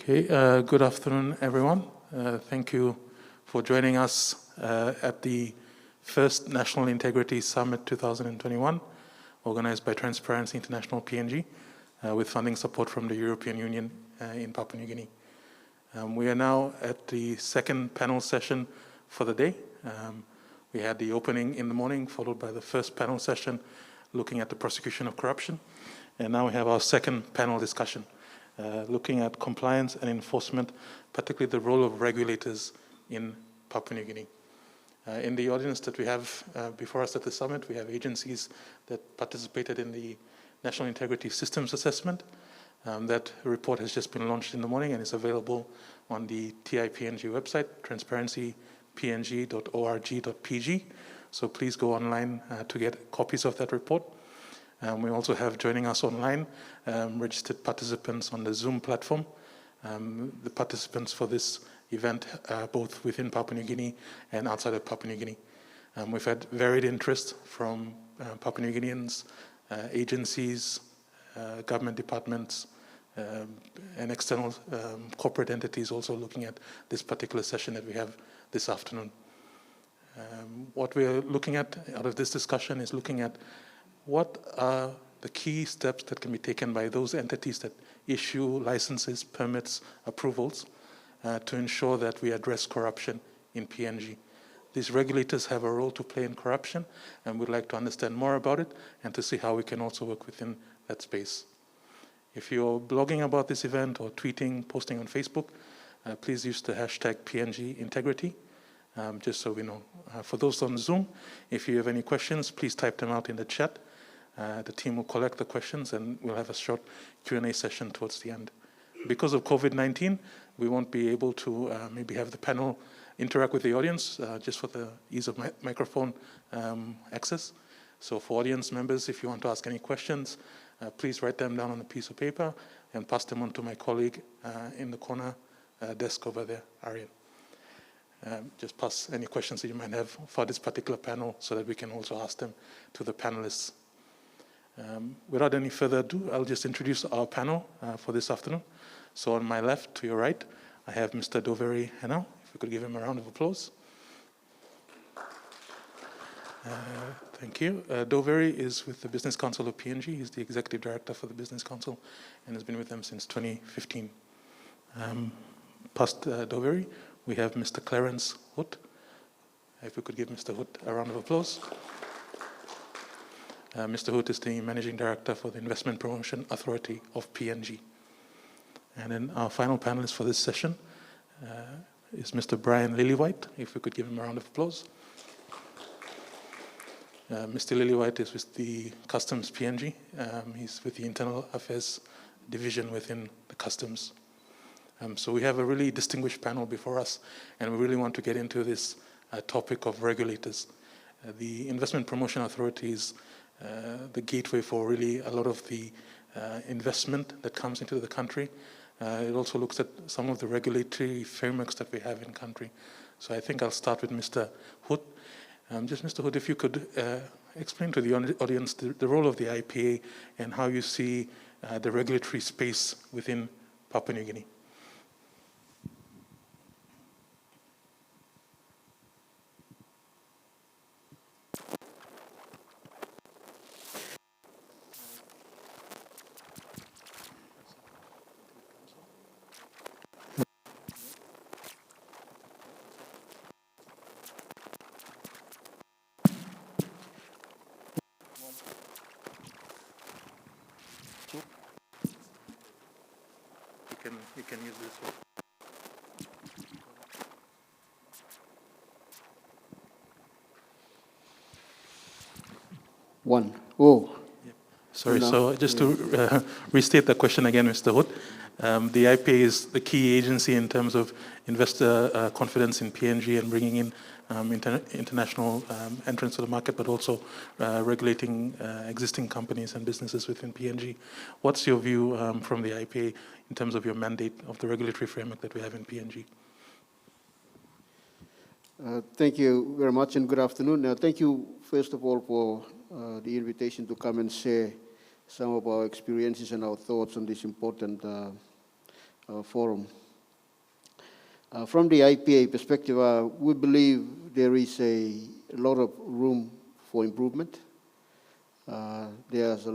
Okay, good afternoon, everyone. Thank you for joining us at the first National Integrity Summit 2021, organized by Transparency International PNG, with funding support from the European Union in Papua New Guinea. We are now at the second panel session for the day. We had the opening in the morning, followed by the first panel session looking at the prosecution of corruption. And now we have our second panel discussion, looking at compliance and enforcement, particularly the role of regulators in Papua New Guinea. In the audience that we have before us at the summit, we have agencies that participated in the National Integrity Systems Assessment. That report has just been launched in the morning and is available on the TIPNG website, transparencypng.org.pg. So please go online to get copies of that report. We also have joining us online registered participants on the Zoom platform. The participants for this event both within Papua New Guinea and outside of Papua New Guinea. We've had varied interest from Papua New Guineans, agencies, government departments, and external corporate entities also looking at this particular session that we have this afternoon. What we're looking at out of this discussion is looking at what are the key steps that can be taken by those entities that issue licenses, permits, approvals to ensure that we address corruption in PNG. These regulators have a role to play in corruption, and we'd like to understand more about it and to see how we can also work within that space. If you're blogging about this event or tweeting, posting on Facebook, please use the hashtag PNG Integrity, just so we know. For those on Zoom, if you have any questions, please type them out in the chat. The team will collect the questions and we'll have a short Q&A session towards the end. Because of COVID-19, we won't be able to maybe have the panel interact with the audience just for the ease of microphone access. So for audience members, if you want to ask any questions, please write them down on a piece of paper and pass them on to my colleague in the corner desk over there, Arian. Just pass any questions that you might have for this particular panel so that we can also ask them to the panelists. Without any further ado, I'll just introduce our panel for this afternoon. So on my left, to your right, I have Mr. Douveri Henao. If we could give him a round of applause. Thank you. Douveri is with the Business Council of PNG. He's the Executive Director for the Business Council and has been with them since 2015. Past Douveri, we have Mr. Clarence Hoot. If we could give Mr. Hoot a round of applause. Mr. Hoot is the Managing Director for the Investment Promotion Authority of PNG. And then our final panelist for this session is Mr. Brian Lillywhite. If we could give him a round of applause. Mr. Lillywhite is with the Customs PNG. He's with the Internal Affairs Division within the Customs. So we have a really distinguished panel before us, and we really want to get into this topic of regulators. The Investment Promotion Authority is the gateway for really a lot of the investment that comes into the country. It also looks at some of the regulatory frameworks that we have in country. So I think I'll start with Mr. Hoot. Just Mr. Hoot, if you could explain to the audience the role of the IPA and how you see the regulatory space within Papua New Guinea. You can use this one. One. Oh. Yep. Sorry, so just to restate the question again, Mr. Hoot. The IPA is the key agency in terms of investor confidence in PNG and bringing in international entrance to the market, but also regulating existing companies and businesses within PNG. What's your view from the IPA in terms of your mandate of the regulatory framework that we have in PNG? Thank you very much and good afternoon. Thank you, first of all, for the invitation to come and share some of our experiences and our thoughts on this important forum. From the IPA perspective, we believe there is a lot of room for improvement. There's a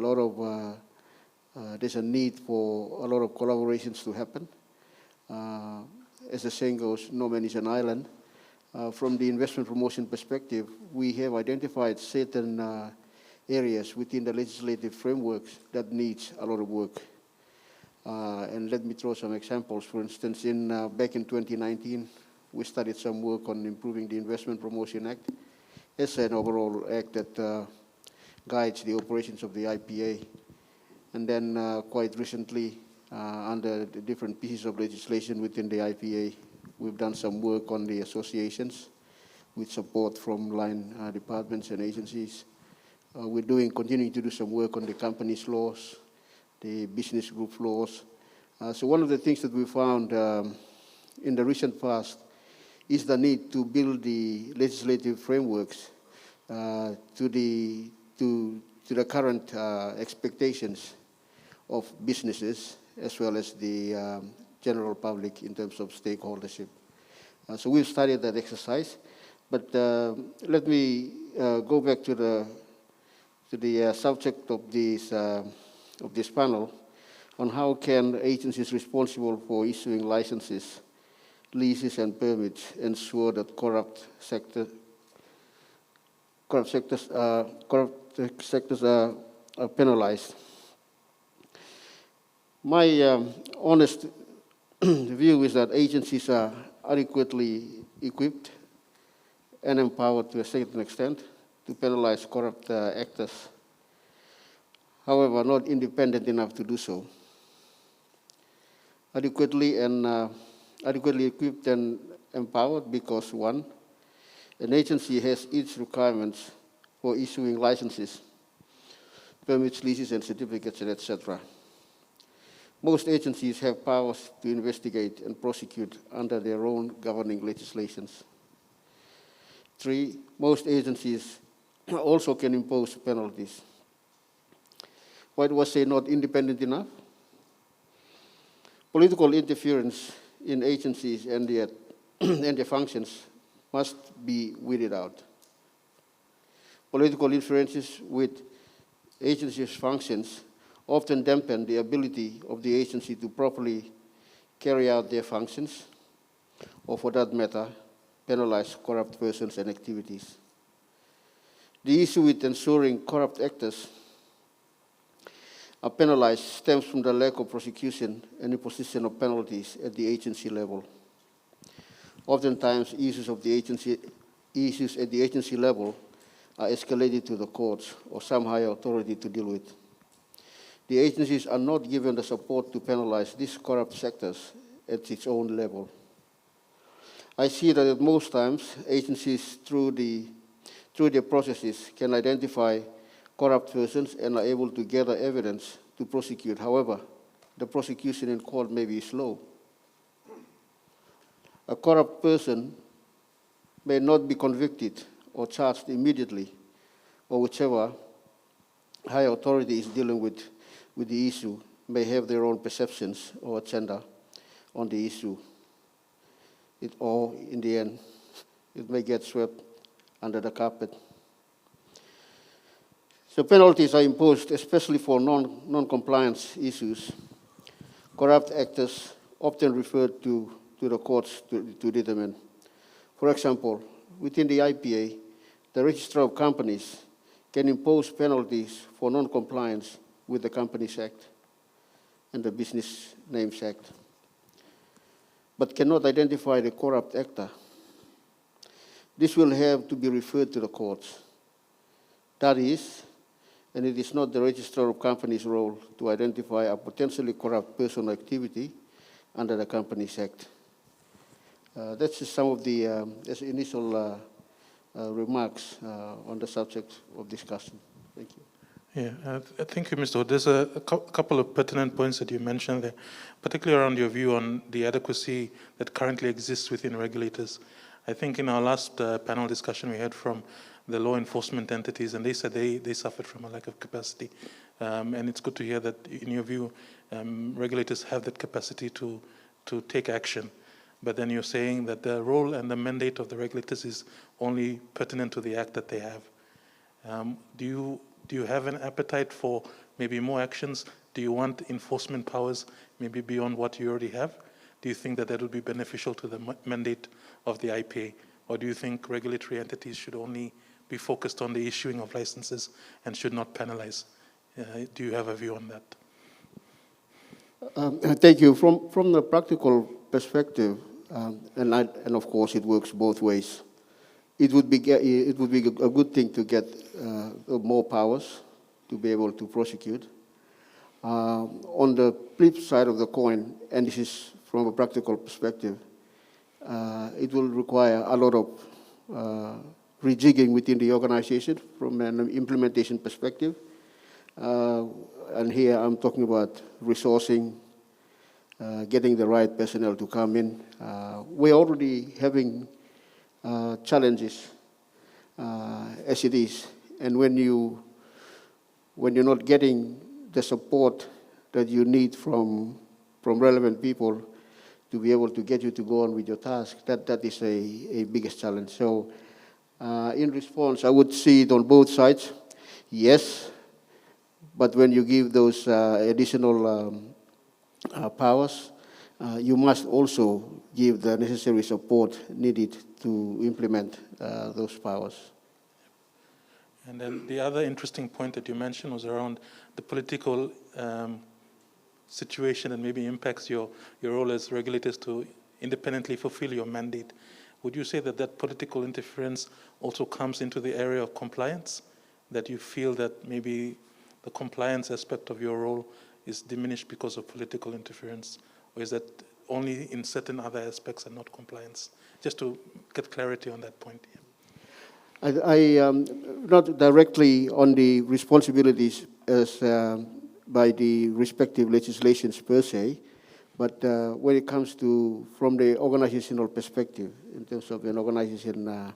need for a lot of collaborations to happen. As the saying goes, no man is an island. From the investment promotion perspective, we have identified certain areas within the legislative frameworks that needs a lot of work. And let me throw some examples. For instance, back in 2019, we started some work on improving the Investment Promotion Act. It's an overall act that guides the operations of the IPA. And then quite recently, under the different pieces of legislation within the IPA, we've done some work on the associations with support from line departments and agencies. We're continuing to do some work on the companies laws, the business group laws. So one of the things that we found in the recent past is the need to build the legislative frameworks to the current expectations of businesses as well as the general public in terms of stakeholdership. So we've started that exercise, but let me go back to the subject of this panel on how can agencies responsible for issuing licenses, leases, and permits ensure that corrupt sectors are penalized. My honest view is that agencies are adequately equipped and empowered to a certain extent to penalize corrupt actors. However, not independent enough to do so. Adequately equipped and empowered because, one, an agency has its requirements for issuing licenses, permits, leases, and certificates, etc. Most agencies have powers to investigate and prosecute under their own governing legislations. 3, most agencies also can impose penalties. Why do I say not independent enough? Political interference in agencies and their functions must be weeded out. Political interferences with agencies' functions often dampen the ability of the agency to properly carry out their functions, or for that matter, penalize corrupt persons and activities. The issue with ensuring corrupt actors are penalized stems from the lack of prosecution and imposition of penalties at the agency level. Oftentimes, issues at the agency level are escalated to the courts or some higher authority to deal with. The agencies are not given the support to penalize these corrupt sectors at its own level. I see that at most times, agencies through their processes can identify corrupt persons and are able to gather evidence to prosecute. However, the prosecution in court may be slow. A corrupt person may not be convicted or charged immediately, or whichever high authority is dealing with the issue may have their own perceptions or agenda on the issue. Or in the end, it may get swept under the carpet. So penalties are imposed, especially for non-compliance issues. Corrupt actors often referred to the courts to determine. For example, within the IPA, the Registrar of Companies can impose penalties for non-compliance with the Companies Act and the Business Names Act, but cannot identify the corrupt actor. This will have to be referred to the courts. That is, and it is not the Registrar of Companies' role to identify a potentially corrupt person or activity under the Companies Act. That's just some of the initial remarks on the subject of discussion. Thank you. Yeah, thank you, Mr. Hoot. There's a couple of pertinent points that you mentioned there, particularly around your view on the adequacy that currently exists within regulators. I think in our last panel discussion we heard from the law enforcement entities, and they said they suffered from a lack of capacity. And it's good to hear that, in your view, regulators have that capacity to to take action. But then you're saying that the role and the mandate of the regulators is only pertinent to the act that they have. Do you have an appetite for maybe more actions? Do you want enforcement powers maybe beyond what you already have? Do you think that that would be beneficial to the mandate of the IPA? Or do you think regulatory entities should only be focused on the issuing of licenses and should not penalize? Do you have a view on that? Thank you. From the practical perspective, and of course it works both ways. It would be a good thing to get more powers to be able to prosecute. On the flip side of the coin, and this is from a practical perspective, it will require a lot of rejigging within the organization from an implementation perspective. And here I'm talking about resourcing, getting the right personnel to come in. We're already having challenges as it is. And when you're not getting the support that you need from relevant people to be able to get you to go on with your task, that is a biggest challenge. So in response, I would see it on both sides. Yes, but when you give those additional powers, you must also give the necessary support needed to implement those powers. And then the other interesting point that you mentioned was around the political situation that maybe impacts your role as regulators to independently fulfill your mandate. Would you say that that political interference also comes into the area of compliance, that you feel that maybe the compliance aspect of your role is diminished because of political interference, or is that only in certain other aspects and not compliance? Just to get clarity on that point. Yeah. Not directly on the responsibilities as by the respective legislations per se, but when it comes to, from the organizational perspective, in terms of an organization,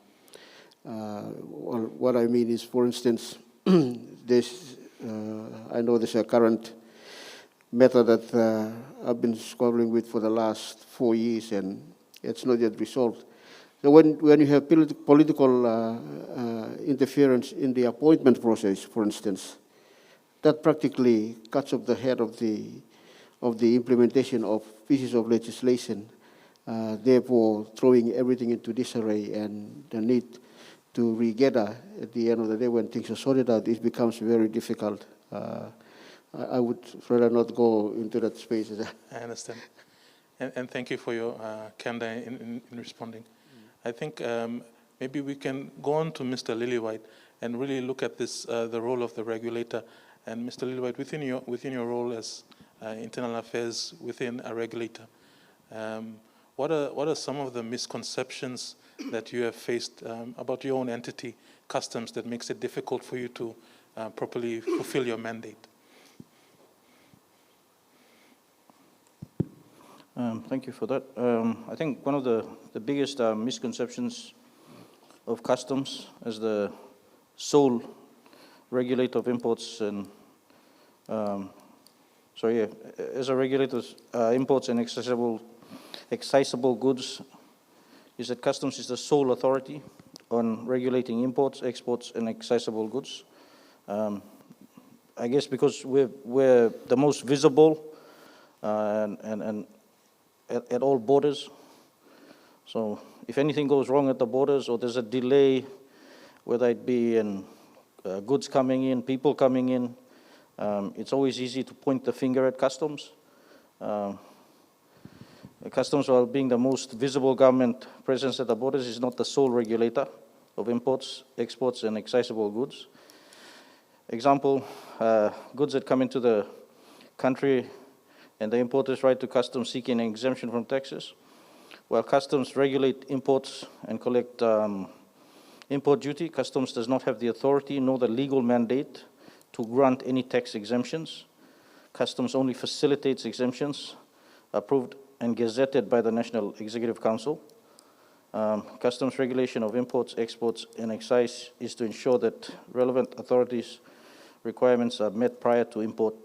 what I mean is, for instance, I know there's a current matter that I've been struggling with for the last 4 years, and it's not yet resolved. So when you have political interference in the appointment process, for instance, that practically cuts off the head of the implementation of pieces of legislation, therefore throwing everything into disarray, and the need to regather at the end of the day when things are sorted out, it becomes very difficult. I would rather not go into that space. I understand. And thank you for your candor in responding. I think maybe we can go on to Mr. Lillywhite and really look at this, the role of the regulator. And Mr. Lillywhite, within your role as internal affairs within a regulator, what are some of the misconceptions that you have faced about your own entity, customs, that makes it difficult for you to properly fulfill your mandate? Thank you for that. I think one of the biggest misconceptions of customs as the sole regulator of imports and as a regulator of imports and excisable goods is that customs is the sole authority on regulating imports, exports, and excisable goods. I guess because we're the most visible and at all borders. So if anything goes wrong at the borders, or there's a delay, whether it be in goods coming in, people coming in, it's always easy to point the finger at customs. Customs, while being the most visible government presence at the borders, is not the sole regulator of imports, exports, and excisable goods. Example, goods that come into the country and the importers write to customs seeking an exemption from taxes. While customs regulate imports and collect import duty, customs does not have the authority nor the legal mandate to grant any tax exemptions. Customs only facilitates exemptions approved and gazetted by the National Executive Council. Customs regulation of imports, exports, and excise is to ensure that relevant authorities' requirements are met prior to import,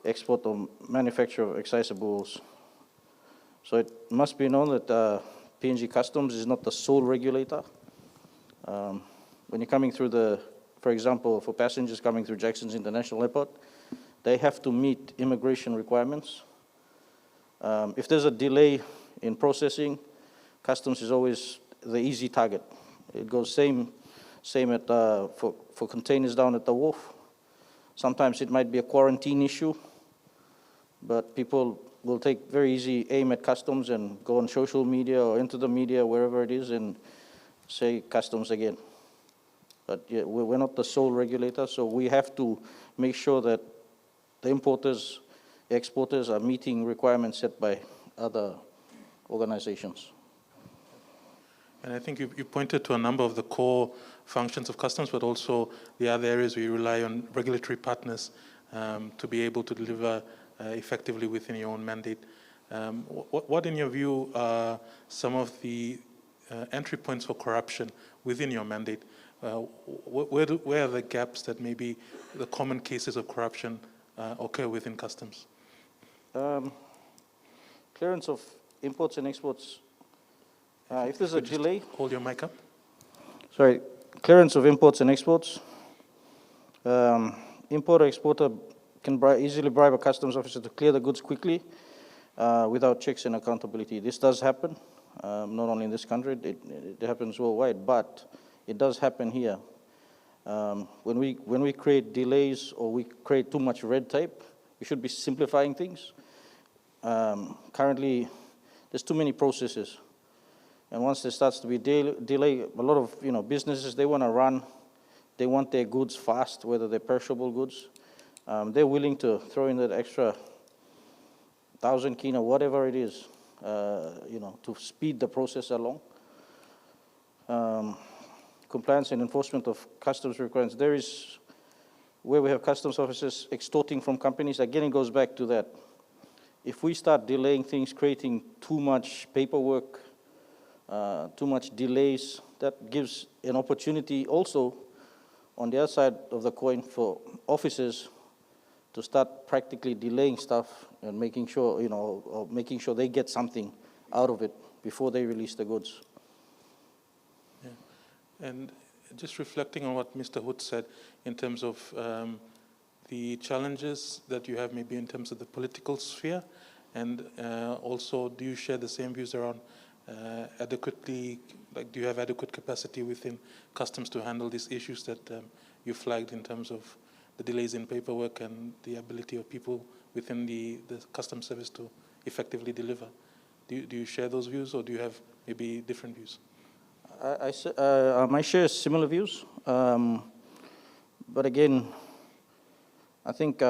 export, or manufacture of excisables. So it must be known that PNG Customs is not the sole regulator. When you're coming through for example, for passengers coming through Jackson's International Airport, they have to meet immigration requirements. If there's a delay in processing, Customs is always the easy target. It goes same for containers down at the wharf. Sometimes it might be a quarantine issue, but people will take very easy aim at Customs and go on social media or into the media, wherever it is, and say Customs again. But yeah, we're not the sole regulator, so we have to make sure that the importers, exporters are meeting requirements set by other organizations. And I think you pointed to a number of the core functions of Customs, but also the other areas where you rely on regulatory partners to be able to deliver effectively within your own mandate. What, in your view, are some of the entry points for corruption within your mandate? Where are the gaps that maybe the common cases of corruption occur within Customs? Clearance of imports and exports. If there's a delay. Hold your mic up. Sorry, clearance of imports and exports. Importer, exporter can easily bribe a customs officer to clear the goods quickly without checks and accountability. This does happen, not only in this country, it happens worldwide, but it does happen here. When we create delays or we create too much red tape, we should be simplifying things. Currently, there's too many processes. And once there starts to be delay, a lot of businesses, they want to run, they want their goods fast, whether they're perishable goods. They're willing to throw in that extra 1,000 kina, whatever it is, to speed the process along. Compliance and enforcement of customs requirements. There is, where we have customs officers extorting from companies, again, it goes back to that. If we start delaying things, creating too much paperwork, too much delays, that gives an opportunity also on the other side of the coin for officers to start practically delaying stuff and making sure, or making sure they get something out of it before they release the goods. Yeah. And just reflecting on what Mr. Hoot said in terms of the challenges that you have maybe in terms of the political sphere, and also do you share the same views around do you have adequate capacity within Customs to handle these issues that you flagged in terms of the delays in paperwork and the ability of people within the Customs service to effectively deliver? Do you share those views, or do you have maybe different views? I share similar views, but again, I think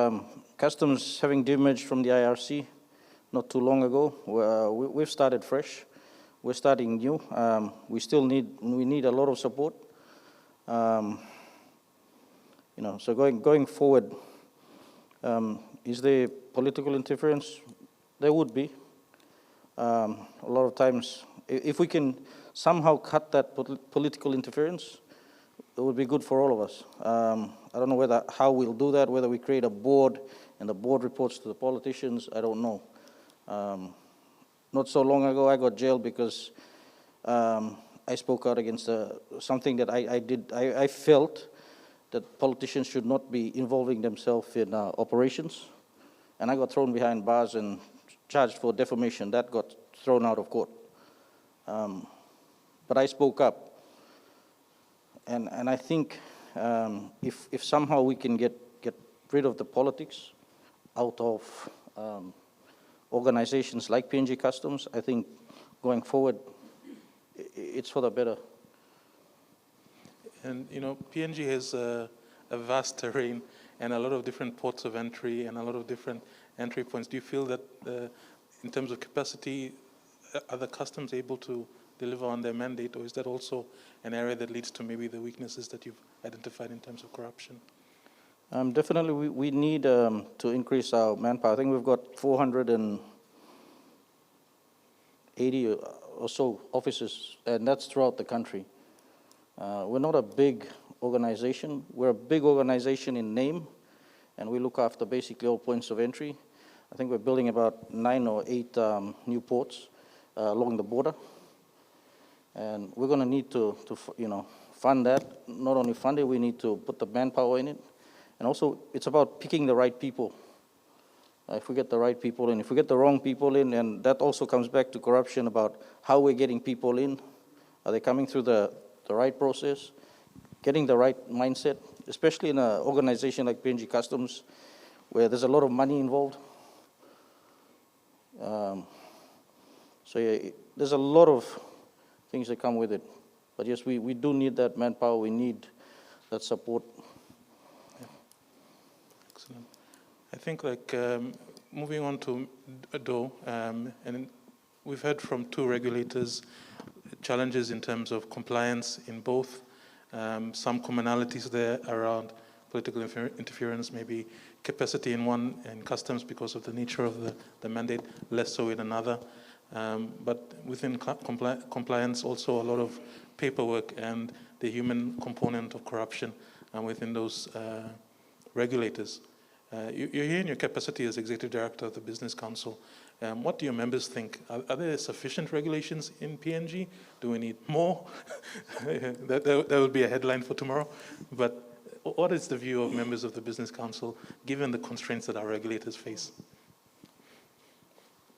Customs having demerged from the IRC not too long ago, we've started fresh. We're starting new. We need a lot of support. So going forward, is there political interference? There would be. A lot of times, if we can somehow cut that political interference, it would be good for all of us. I don't know how we'll do that, whether we create a board and the board reports to the politicians, I don't know. Not so long ago, I got jailed because I spoke out against something that I did. I felt that politicians should not be involving themselves in operations, and I got thrown behind bars and charged for defamation. That got thrown out of court. But I spoke up, and I think if somehow we can get rid of the politics out of organizations like PNG Customs, I think going forward, it's for the better. And PNG has a vast terrain and a lot of different ports of entry and a lot of different entry points. Do you feel that in terms of capacity, are the Customs able to deliver on their mandate, or is that also an area that leads to maybe the weaknesses that you've identified in terms of corruption? Definitely, we need to increase our manpower. I think we've got 480 or so officers, and that's throughout the country. We're not a big organization. We're a big organization in name, and we look after basically all points of entry. I think we're building about 9 or 8 new ports along the border. And we're going to need to fund that. Not only fund it, we need to put the manpower in it. And also, it's about picking the right people. If we get the right people in, if we get the wrong people in, and that also comes back to corruption about how we're getting people in. Are they coming through the right process? Getting the right mindset, especially in an organization like PNG Customs, where there's a lot of money involved. So yeah, there's a lot of things that come with it. But yes, we do need that manpower. We need that support. Yeah. Excellent. I think moving on to DO, and we've heard from 2 regulators challenges in terms of compliance in both. Some commonalities there around political interference, maybe capacity in one, in customs because of the nature of the mandate, less so in another. But within compliance, also a lot of paperwork and the human component of corruption within those regulators. You're here in your capacity as Executive Director of the Business Council. What do your members think? Are there sufficient regulations in PNG? Do we need more? that would be a headline for tomorrow. But what is the view of members of the Business Council, given the constraints that our regulators face?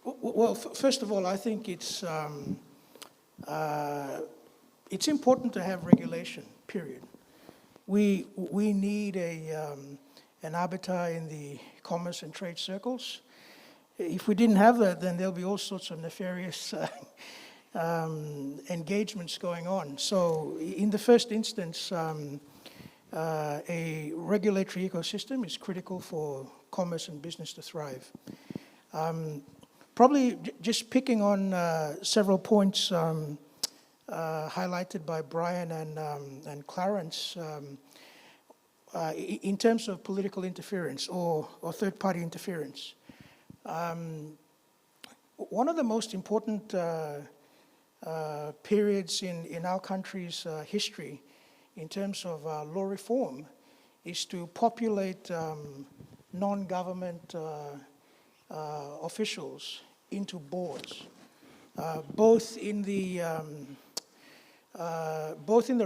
Well, first of all, I think it's important to have regulation, period. We need an arbiter in the commerce and trade circles. If we didn't have that, then there'll be all sorts of nefarious engagements going on. So in the first instance, a regulatory ecosystem is critical for commerce and business to thrive. Probably just picking on several points highlighted by Brian and Clarence, in terms of political interference or third-party interference. One of the most important periods in our country's history in terms of law reform is to populate non-government officials into boards, both in the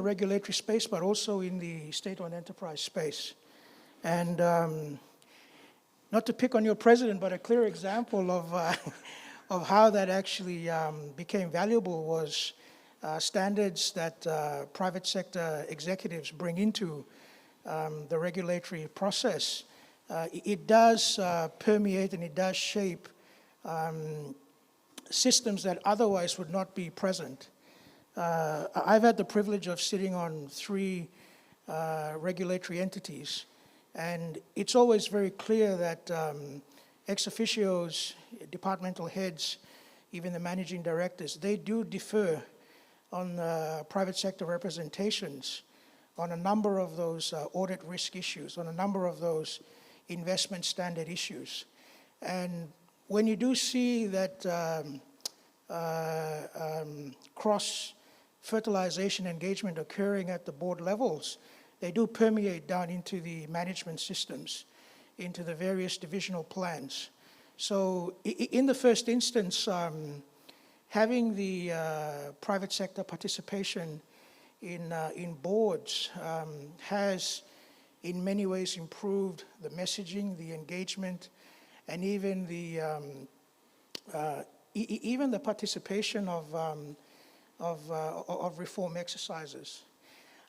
regulatory space, but also in the state-owned enterprise space. And not to pick on your president, but a clear example of how that actually became valuable was standards that private sector executives bring into the regulatory process. It does permeate and it does shape systems that otherwise would not be present. I've had the privilege of sitting on 3 regulatory entities, and it's always very clear that ex officios, departmental heads, even the managing directors, they do differ on private sector representations on a number of those audit risk issues, on a number of those investment standard issues. And when you do see that cross-fertilization engagement occurring at the board levels, they do permeate down into the management systems, into the various divisional plans. So in the first instance, having the private sector participation in boards has in many ways improved the messaging, the engagement, and even the participation of reform exercises.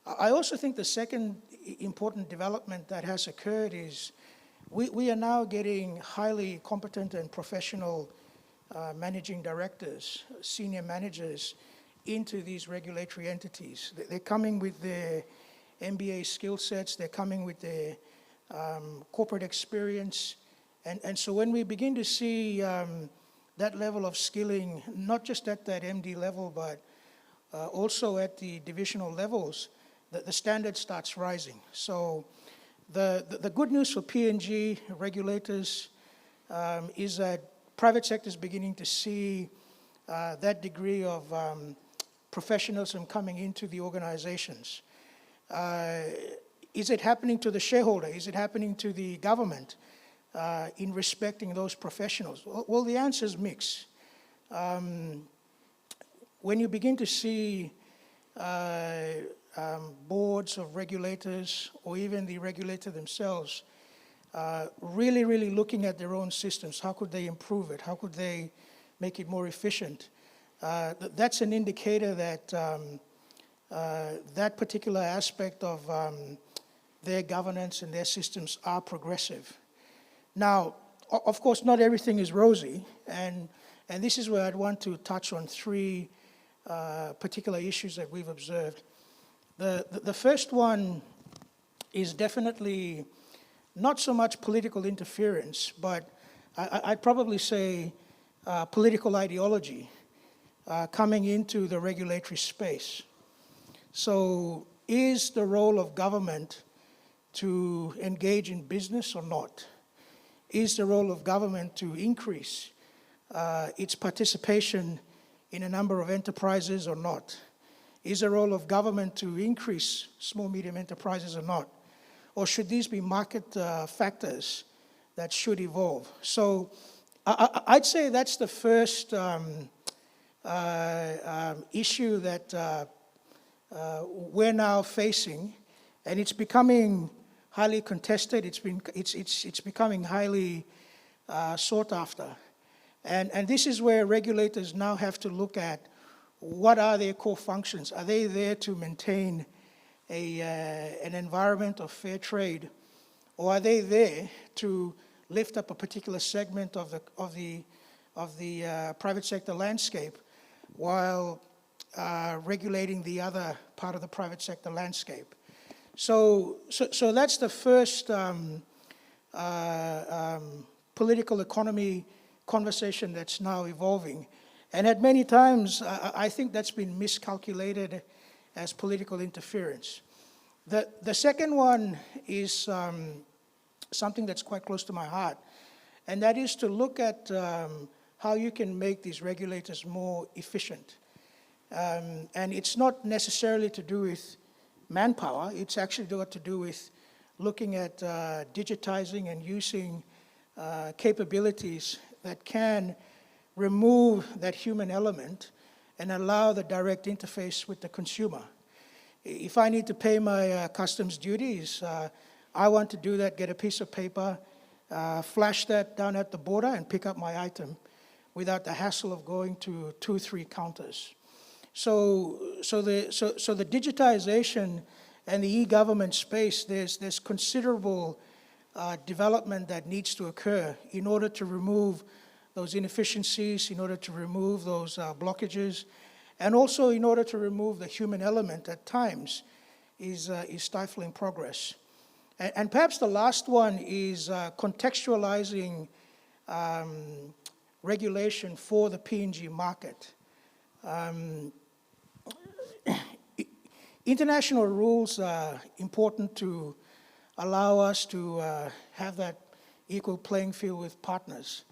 I also think the second important development that has occurred is we are now getting highly competent and professional managing directors, senior managers into these regulatory entities. They're coming with their MBA skill sets, they're coming with their corporate experience. And so when we begin to see that level of skilling, not just at that MD level, but also at the divisional levels, the standard starts rising. So the good news for PNG regulators is that private sector is beginning to see that degree of professionalism coming into the organizations. Is it happening to the shareholder? Is it happening to the government? in respecting those professionals? Well, the answer is mixed. When you begin to see boards of regulators or even the regulator themselves really looking at their own systems, how could they improve it? How could they make it more efficient? That's an indicator that that particular aspect of their governance and their systems are progressive. Now, of course, not everything is rosy, and this is where I'd want to touch on three particular issues that we've observed. The first one is definitely not so much political interference, but I'd probably say political ideology coming into the regulatory space. So is the role of government to engage in business or not? Is the role of government to increase its participation in a number of enterprises or not? Is the role of government to increase small, medium enterprises or not? Or should these be market factors that should evolve? So I'd say that's the first issue that we're now facing, and it's becoming highly contested. It's becoming highly sought after, and this is where regulators now have to look at what are their core functions. Are they there to maintain an environment of fair trade, or are they there to lift up a particular segment of the private sector landscape while regulating the other part of the private sector landscape? So that's the first political economy conversation that's now evolving. And at many times, I think that's been miscalculated as political interference. The second one is something that's quite close to my heart, and that is to look at how you can make these regulators more efficient. And it's not necessarily to do with manpower, it's actually got to do with looking at digitizing and using capabilities that can remove that human element and allow the direct interface with the consumer. If I need to pay my customs duties, I want to do that, get a piece of paper, flash that down at the border and pick up my item without the hassle of going to 2-3 counters. So the digitization and the e-government space, there's considerable development that needs to occur in order to remove those inefficiencies, in order to remove those blockages, and also in order to remove the human element at times is stifling progress. And perhaps the last one is contextualizing regulation for the PNG market. International rules are important to allow us to have that equal playing field with partners.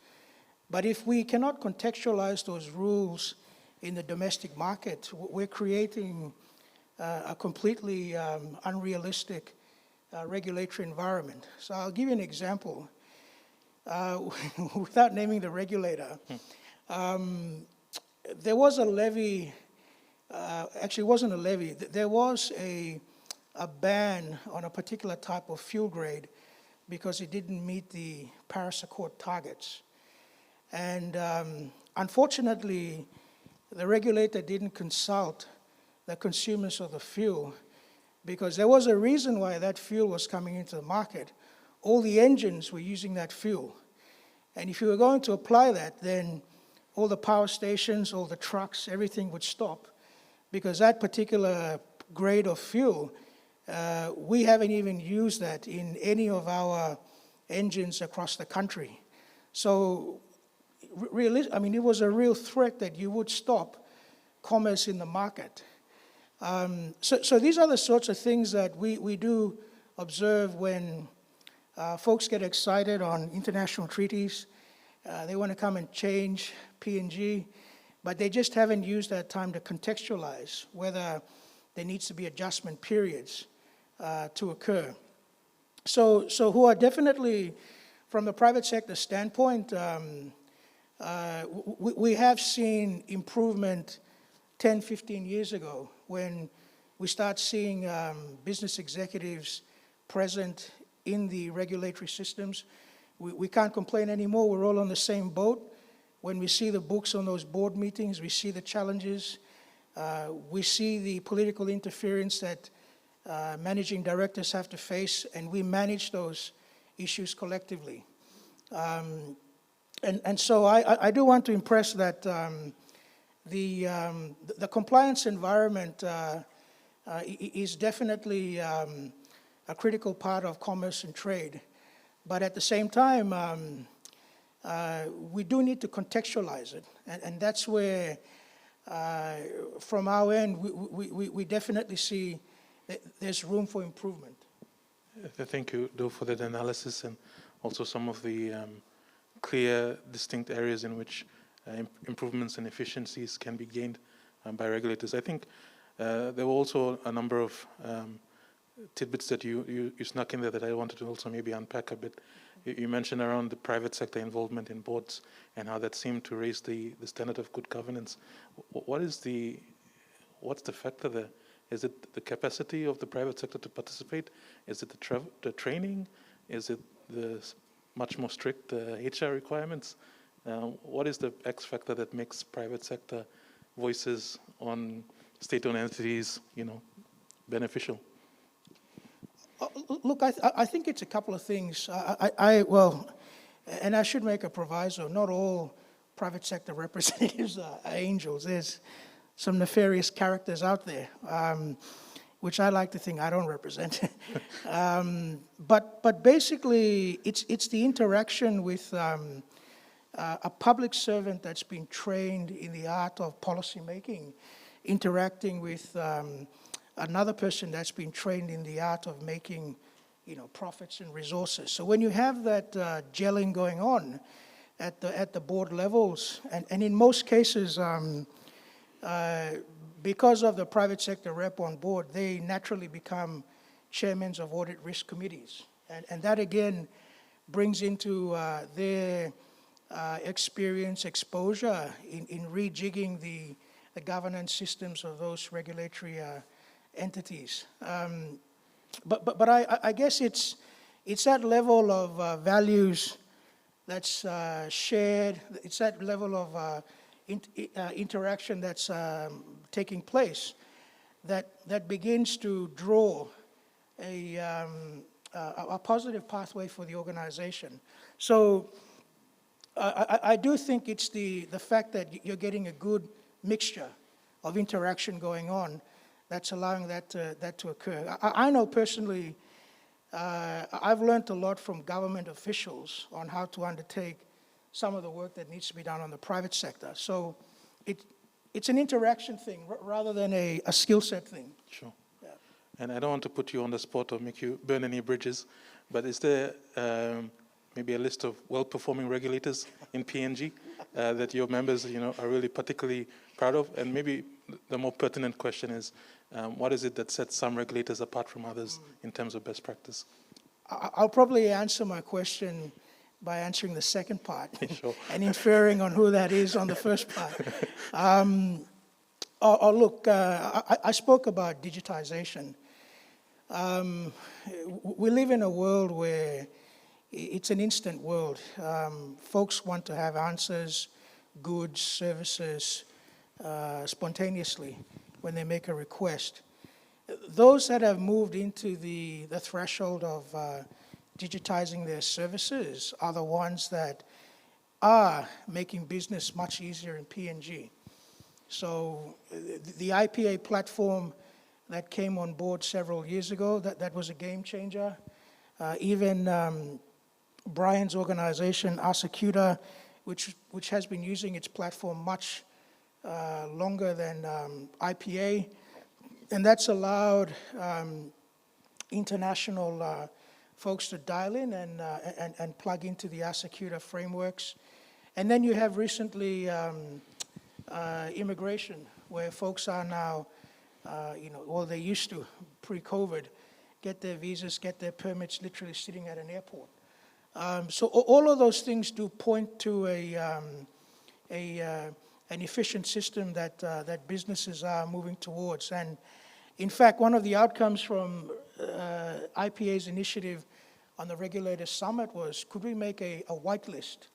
But if we cannot contextualize those rules in the domestic market, we're creating a completely unrealistic regulatory environment. So I'll give you an example. Without naming the regulator, there was a levy, actually it wasn't a levy, there was a ban on a particular type of fuel grade because it didn't meet the Paris Accord targets. And unfortunately, the regulator didn't consult the consumers of the fuel because there was a reason why that fuel was coming into the market. All the engines were using that fuel. And if you were going to apply that, then all the power stations, all the trucks, everything would stop because that particular grade of fuel, we haven't even used that in any of our engines across the country. So really, I mean, it was a real threat that you would stop commerce in the market. So these are the sorts of things that we do observe when folks get excited on international treaties. They want to come and change PNG, but they just haven't used that time to contextualize whether there needs to be adjustment periods to occur. So who are definitely from the private sector standpoint, we have seen improvement 10, 15 years ago when we start seeing business executives present in the regulatory systems. We can't complain anymore. We're all on the same boat. When we see the books on those board meetings, we see the challenges. We see the political interference that managing directors have to face, and we manage those issues collectively. And so I do want to impress that the compliance environment is definitely a critical part of commerce and trade. But at the same time, we do need to contextualize it. And that's where, from our end, we definitely see that there's room for improvement. Thank you, Dou, for that analysis and also some of the clear, distinct areas in which improvements and efficiencies can be gained by regulators. I think there were also a number of tidbits that you snuck in there that I wanted to also maybe unpack a bit. You mentioned around the private sector involvement in boards and how that seemed to raise the standard of good governance. What's the factor there? Is it the capacity of the private sector to participate? Is it the training? Is it the much more strict HR requirements? What is the X factor that makes private sector voices on state-owned entities, beneficial? Look, I think it's a couple of things. Well, and I should make a proviso, not all private sector representatives are angels. There's some nefarious characters out there, which I like to think I don't represent. But basically, it's the interaction with a public servant that's been trained in the art of policy making, interacting with another person that's been trained in the art of making, profits and resources. So when you have that gelling going on at the board levels, and in most cases, because of the private sector rep on board, they naturally become chairmen of audit risk committees. And that again brings into their experience, exposure in rejigging the governance systems of those regulatory entities. But I guess it's that level of values that's shared, it's that level of interaction that's taking place that begins to draw a positive pathway for the organization. So I do think it's the fact that you're getting a good mixture of interaction going on that's allowing that to occur. I know personally, I've learned a lot from government officials on how to undertake some of the work that needs to be done on the private sector. So it's an interaction thing rather than a skill set thing. Sure. Yeah. And I don't want to put you on the spot or make you burn any bridges, but is there maybe a list of well-performing regulators in PNG that your members, are really particularly proud of? And maybe the more pertinent question is, what is it that sets some regulators apart from others in terms of best practice? I'll probably answer my question by answering the second part Sure. and inferring on who that is on the first part. Look, I spoke about digitization. We live in a world where it's an instant world. Folks want to have answers, goods, services, spontaneously when they make a request. Those that have moved into the threshold of digitizing their services are the ones that are making business much easier in PNG. So the IPA platform that came on board several years ago, that was a game changer. Even Brian's organization, Asakuta, which has been using its platform much longer than IPA, and that's allowed international folks to dial in and plug into the Asakuta frameworks. And then you have recently immigration, where folks are now, well, they used to, pre-COVID, get their visas, get their permits literally sitting at an airport. So all of those things do point to an efficient system that businesses are moving towards. And in fact, one of the outcomes from IPA's initiative on the Regulators Summit was, could we make a whitelist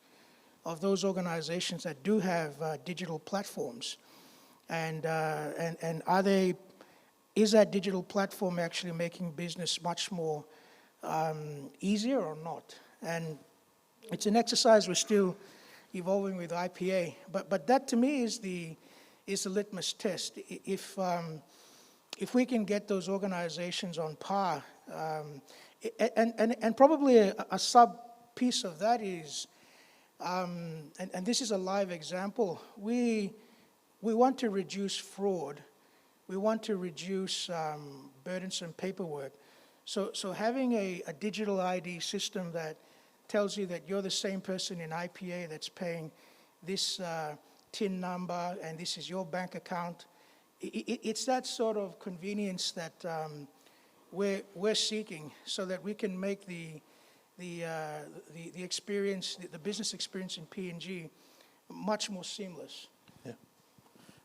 of those organizations that do have digital platforms? And is that digital platform actually making business much more easier or not? And it's an exercise we're still evolving with IPA, but that to me is the litmus test. If we can get those organizations on par, and probably a sub piece of that is, and this is a live example, we want to reduce fraud, we want to reduce burdensome paperwork. So having a digital ID system that tells you that you're the same person in IPA that's paying this TIN number and this is your bank account, it's that sort of convenience that we're seeking, so that we can make the experience, the business experience in PNG much more seamless. Yeah,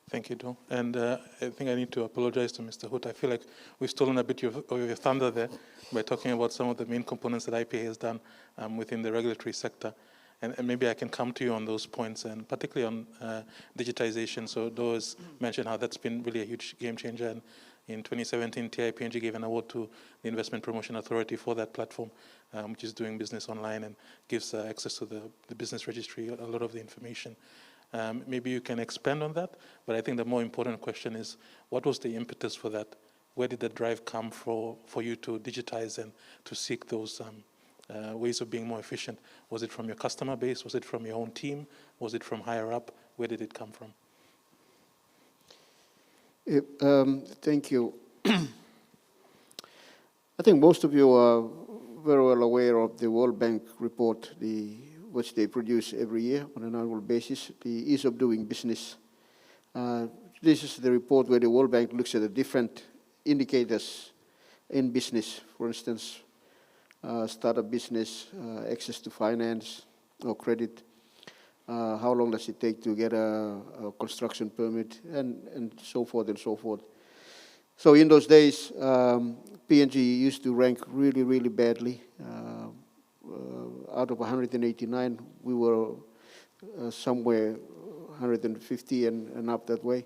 thank you, Dom. And I think I need to apologize to Mr. Hoot. I feel like we've stolen a bit of your thunder there by talking about some of the main components that IPA has done within the regulatory sector. And maybe I can come to you on those points, and particularly on digitization. So those mentioned how that's been really a huge game changer. And in 2017, TIPNG gave an award to the Investment Promotion Authority for that platform, which is doing business online and gives access to the business registry, a lot of the information. Maybe you can expand on that, but I think the more important question is, what was the impetus for that? Where did the drive come for you to digitize and to seek those ways of being more efficient? Was it from your customer base? Was it from your own team? Was it from higher up? Where did it come from? Thank you. I think most of you are very well aware of the World Bank report, which they produce every year on an annual basis, the Ease of Doing Business. This is the report where the World Bank looks at the different indicators in business, for instance, startup business, access to finance or credit, how long does it take to get a construction permit, and so forth and so forth. So in those days, PNG used to rank really, really badly. Out of 189, we were somewhere 150 and up that way.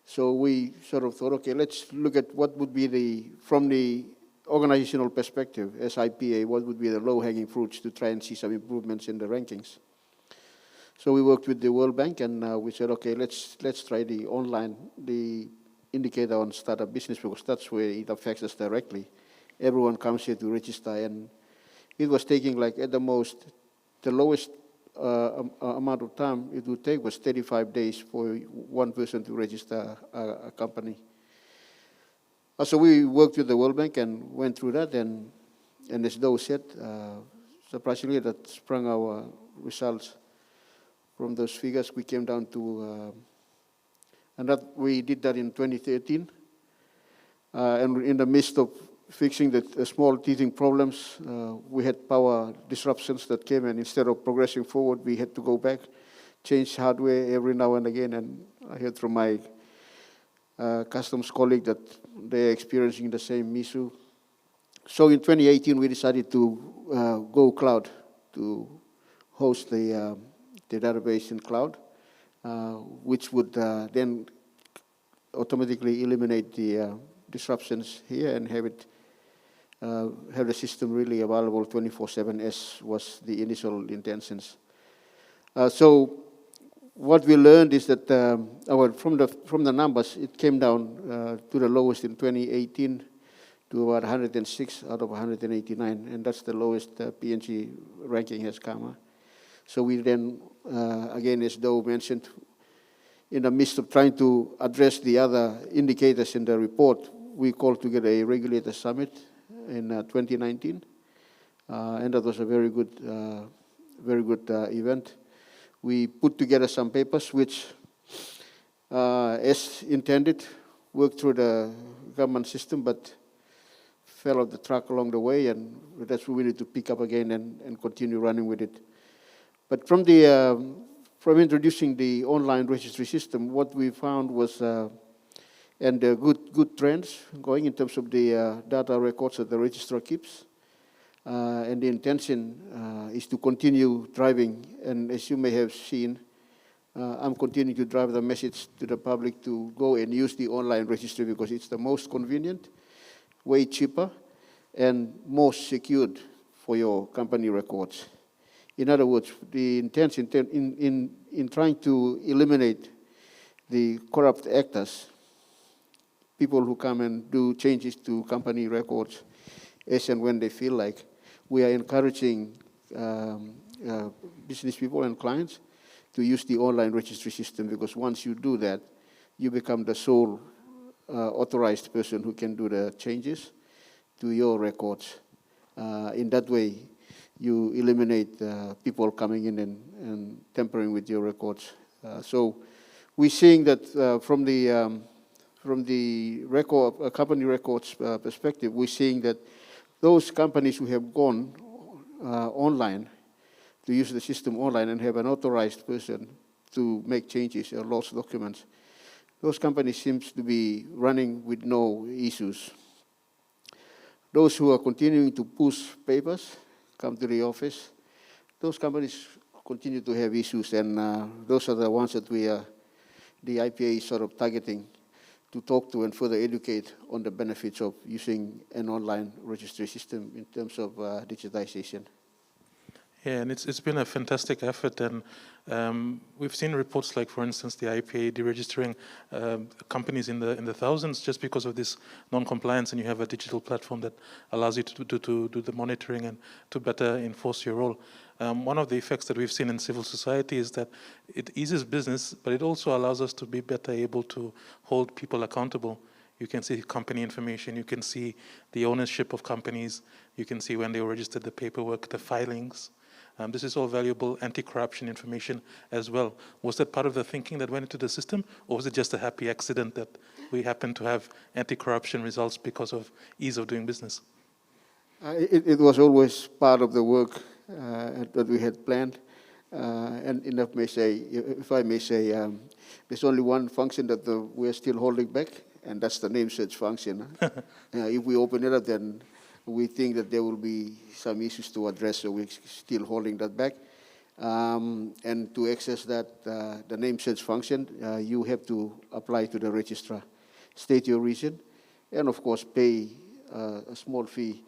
So we sort of thought, okay, let's look at what would be from the organizational perspective, as IPA, what would be the low-hanging fruits to try and see some improvements in the rankings. So we worked with the World Bank, and we said, okay, let's try the indicator on startup business, because that's where it affects us directly. Everyone comes here to register, and it was taking, like, at the most, the lowest amount of time it would take was 35 days for one person to register a company. So we worked with the World Bank and went through that, and as Doe said, surprisingly, that sprung our results. From those figures, we came down to, and that we did that in 2013. And in the midst of fixing the small teething problems, we had power disruptions that came, and instead of progressing forward, we had to go back, change hardware every now and again. And I heard from my customs colleague that they're experiencing the same issue. So in 2018, we decided to go cloud, to host the database in cloud, which would then automatically eliminate the disruptions here and have the system really available 24/7, as was the initial intentions. So what we learned is that from the numbers, it came down to the lowest in 2018 to about 106 out of 189, and that's the lowest PNG ranking has come. So we then, again, as Doe mentioned, in the midst of trying to address the other indicators in the report, we called together a Regulators Summit in 2019, and that was a very good event. We put together some papers which, as intended, worked through the government system, but fell off the track along the way, and that's what we need to pick up again and continue running with it. But from introducing the online registry system, what we found was good trends going in terms of the data records that the registrar keeps. And the intention is to continue driving. And as you may have seen, I'm continuing to drive the message to the public to go and use the online registry because it's the most convenient, way cheaper, and most secured for your company records. In other words, the intention in trying to eliminate the corrupt actors, people who come and do changes to company records as and when they feel like, we are encouraging business people and clients to use the online registry system, because once you do that, you become the sole authorized person who can do the changes to your records. In that way, you eliminate people coming in and tampering with your records. So we're seeing that from the record, company records perspective, we're seeing that those companies who have gone online, to use the system online and have an authorized person to make changes or lost documents, those companies seem to be running with no issues. Those who are continuing to push papers, come to the office, those companies continue to have issues, and those are the ones that the IPA is sort of targeting to talk to and further educate on the benefits of using an online registry system in terms of digitization. Yeah, and it's been a fantastic effort, and we've seen reports like, for instance, the IPA deregistering companies in the thousands just because of this non-compliance, and you have a digital platform that allows you to do the monitoring and to better enforce your role. One of the effects that we've seen in civil society is that it eases business, but it also allows us to be better able to hold people accountable. You can see company information, you can see the ownership of companies, you can see when they registered, the paperwork, the filings. This is all valuable anti-corruption information as well. Was that part of the thinking that went into the system, or was it just a happy accident that we happen to have anti-corruption results because of ease of doing business? It was always part of the work that we had planned. And if I may say, there's only one function that we're still holding back, and that's the name search function. If we open it up, then we think that there will be some issues to address, so we're still holding that back. And to access that, the name search function, you have to apply to the registrar, state your reason, and of course pay a small fee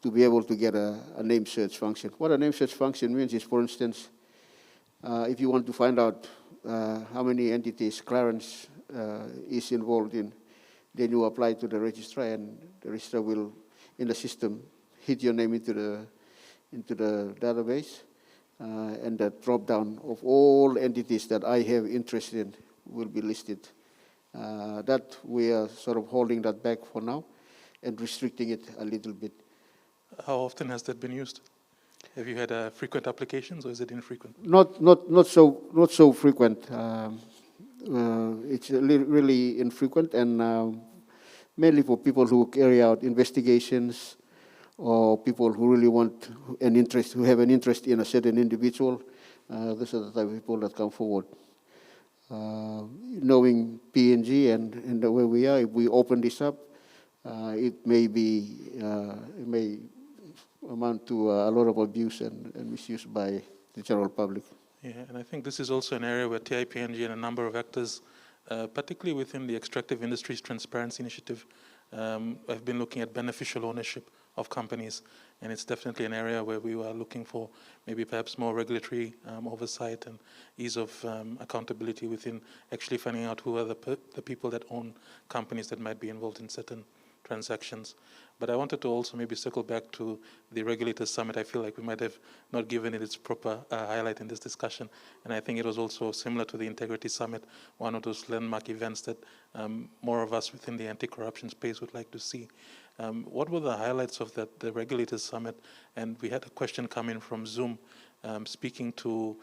to be able to get a name search function. What a name search function means is, for instance, if you want to find out how many entities Clarence is involved in, then you apply to the registrar, and the registrar will, in the system, hit your name into the database, and the drop-down of all entities that I have interest in will be listed. That we are sort of holding that back for now and restricting it a little bit. How often has that been used? Have you had frequent applications, or is it infrequent? Not so frequent. It's really infrequent, and mainly for people who carry out investigations, or people who really who have an interest in a certain individual. Those are the type of people that come forward. Knowing P&G and the way we are, if we open this up, it may amount to a lot of abuse and misuse by the general public. Yeah, and I think this is also an area where TIPNG and a number of actors, particularly within the Extractive Industries Transparency Initiative, have been looking at beneficial ownership of companies, and it's definitely an area where we are looking for maybe perhaps more regulatory oversight and ease of accountability within actually finding out who are the people that own companies that might be involved in certain transactions. But I wanted to also maybe circle back to the Regulators Summit. I feel like we might have not given it its proper highlight in this discussion, and I think it was also similar to the Integrity Summit, one of those landmark events that more of us within the anti-corruption space would like to see. What were the highlights of the Regulators Summit? And we had a question come in from Zoom speaking to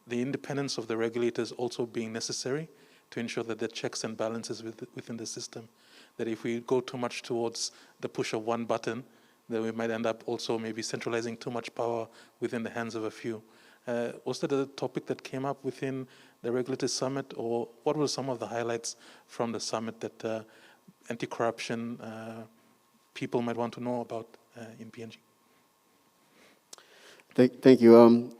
the independence of the regulators also being necessary to ensure that there are checks and balances within the system. that if we go too much towards the push of one button, then we might end up also maybe centralizing too much power within the hands of a few. Was that a topic that came up within the Regulators Summit, or what were some of the highlights from the summit that anti-corruption people might want to know about in PNG? Thank you.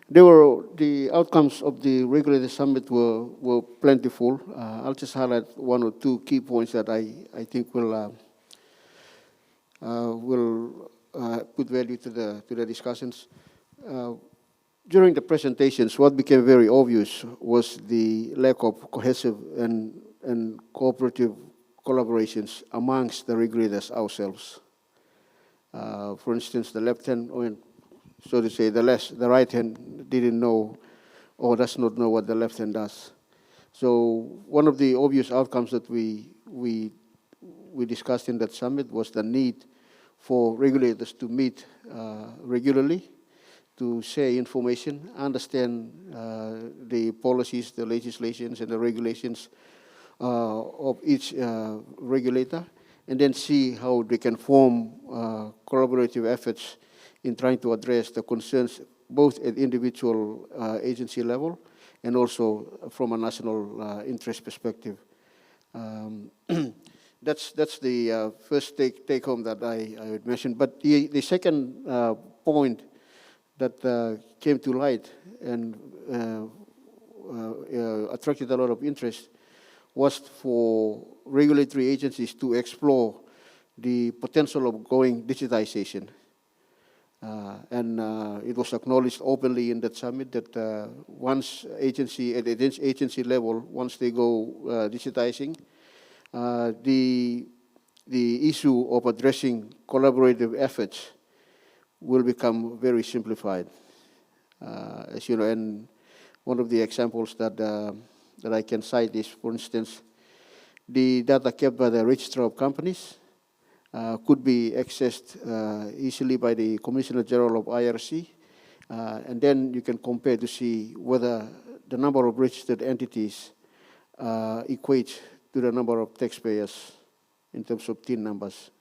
The outcomes of the Regulators Summit were plentiful. I'll just highlight one or two key points that I think will put value to the discussions. During the presentations, what became very obvious was the lack of cohesive and cooperative collaborations amongst the regulators ourselves. For instance, the left hand, so to say, the right hand didn't know or does not know what the left hand does. So one of the obvious outcomes that we discussed in that summit was the need for regulators to meet regularly, to share information, understand the policies, the legislations, and the regulations of each regulator, and then see how they can form collaborative efforts in trying to address the concerns both at individual agency level and also from a national interest perspective. That's the first take home that I would mention. But the second point that came to light and attracted a lot of interest was for regulatory agencies to explore the potential of going digitization. And it was acknowledged openly in that summit that once at agency level, once they go digitizing, the issue of addressing collaborative efforts will become very simplified. As you know, and one of the examples that I can cite is, for instance, the data kept by the registrar of companies could be accessed easily by the Commissioner General of IRC, and then you can compare to see whether the number of registered entities equates to the number of taxpayers in terms of TIN numbers.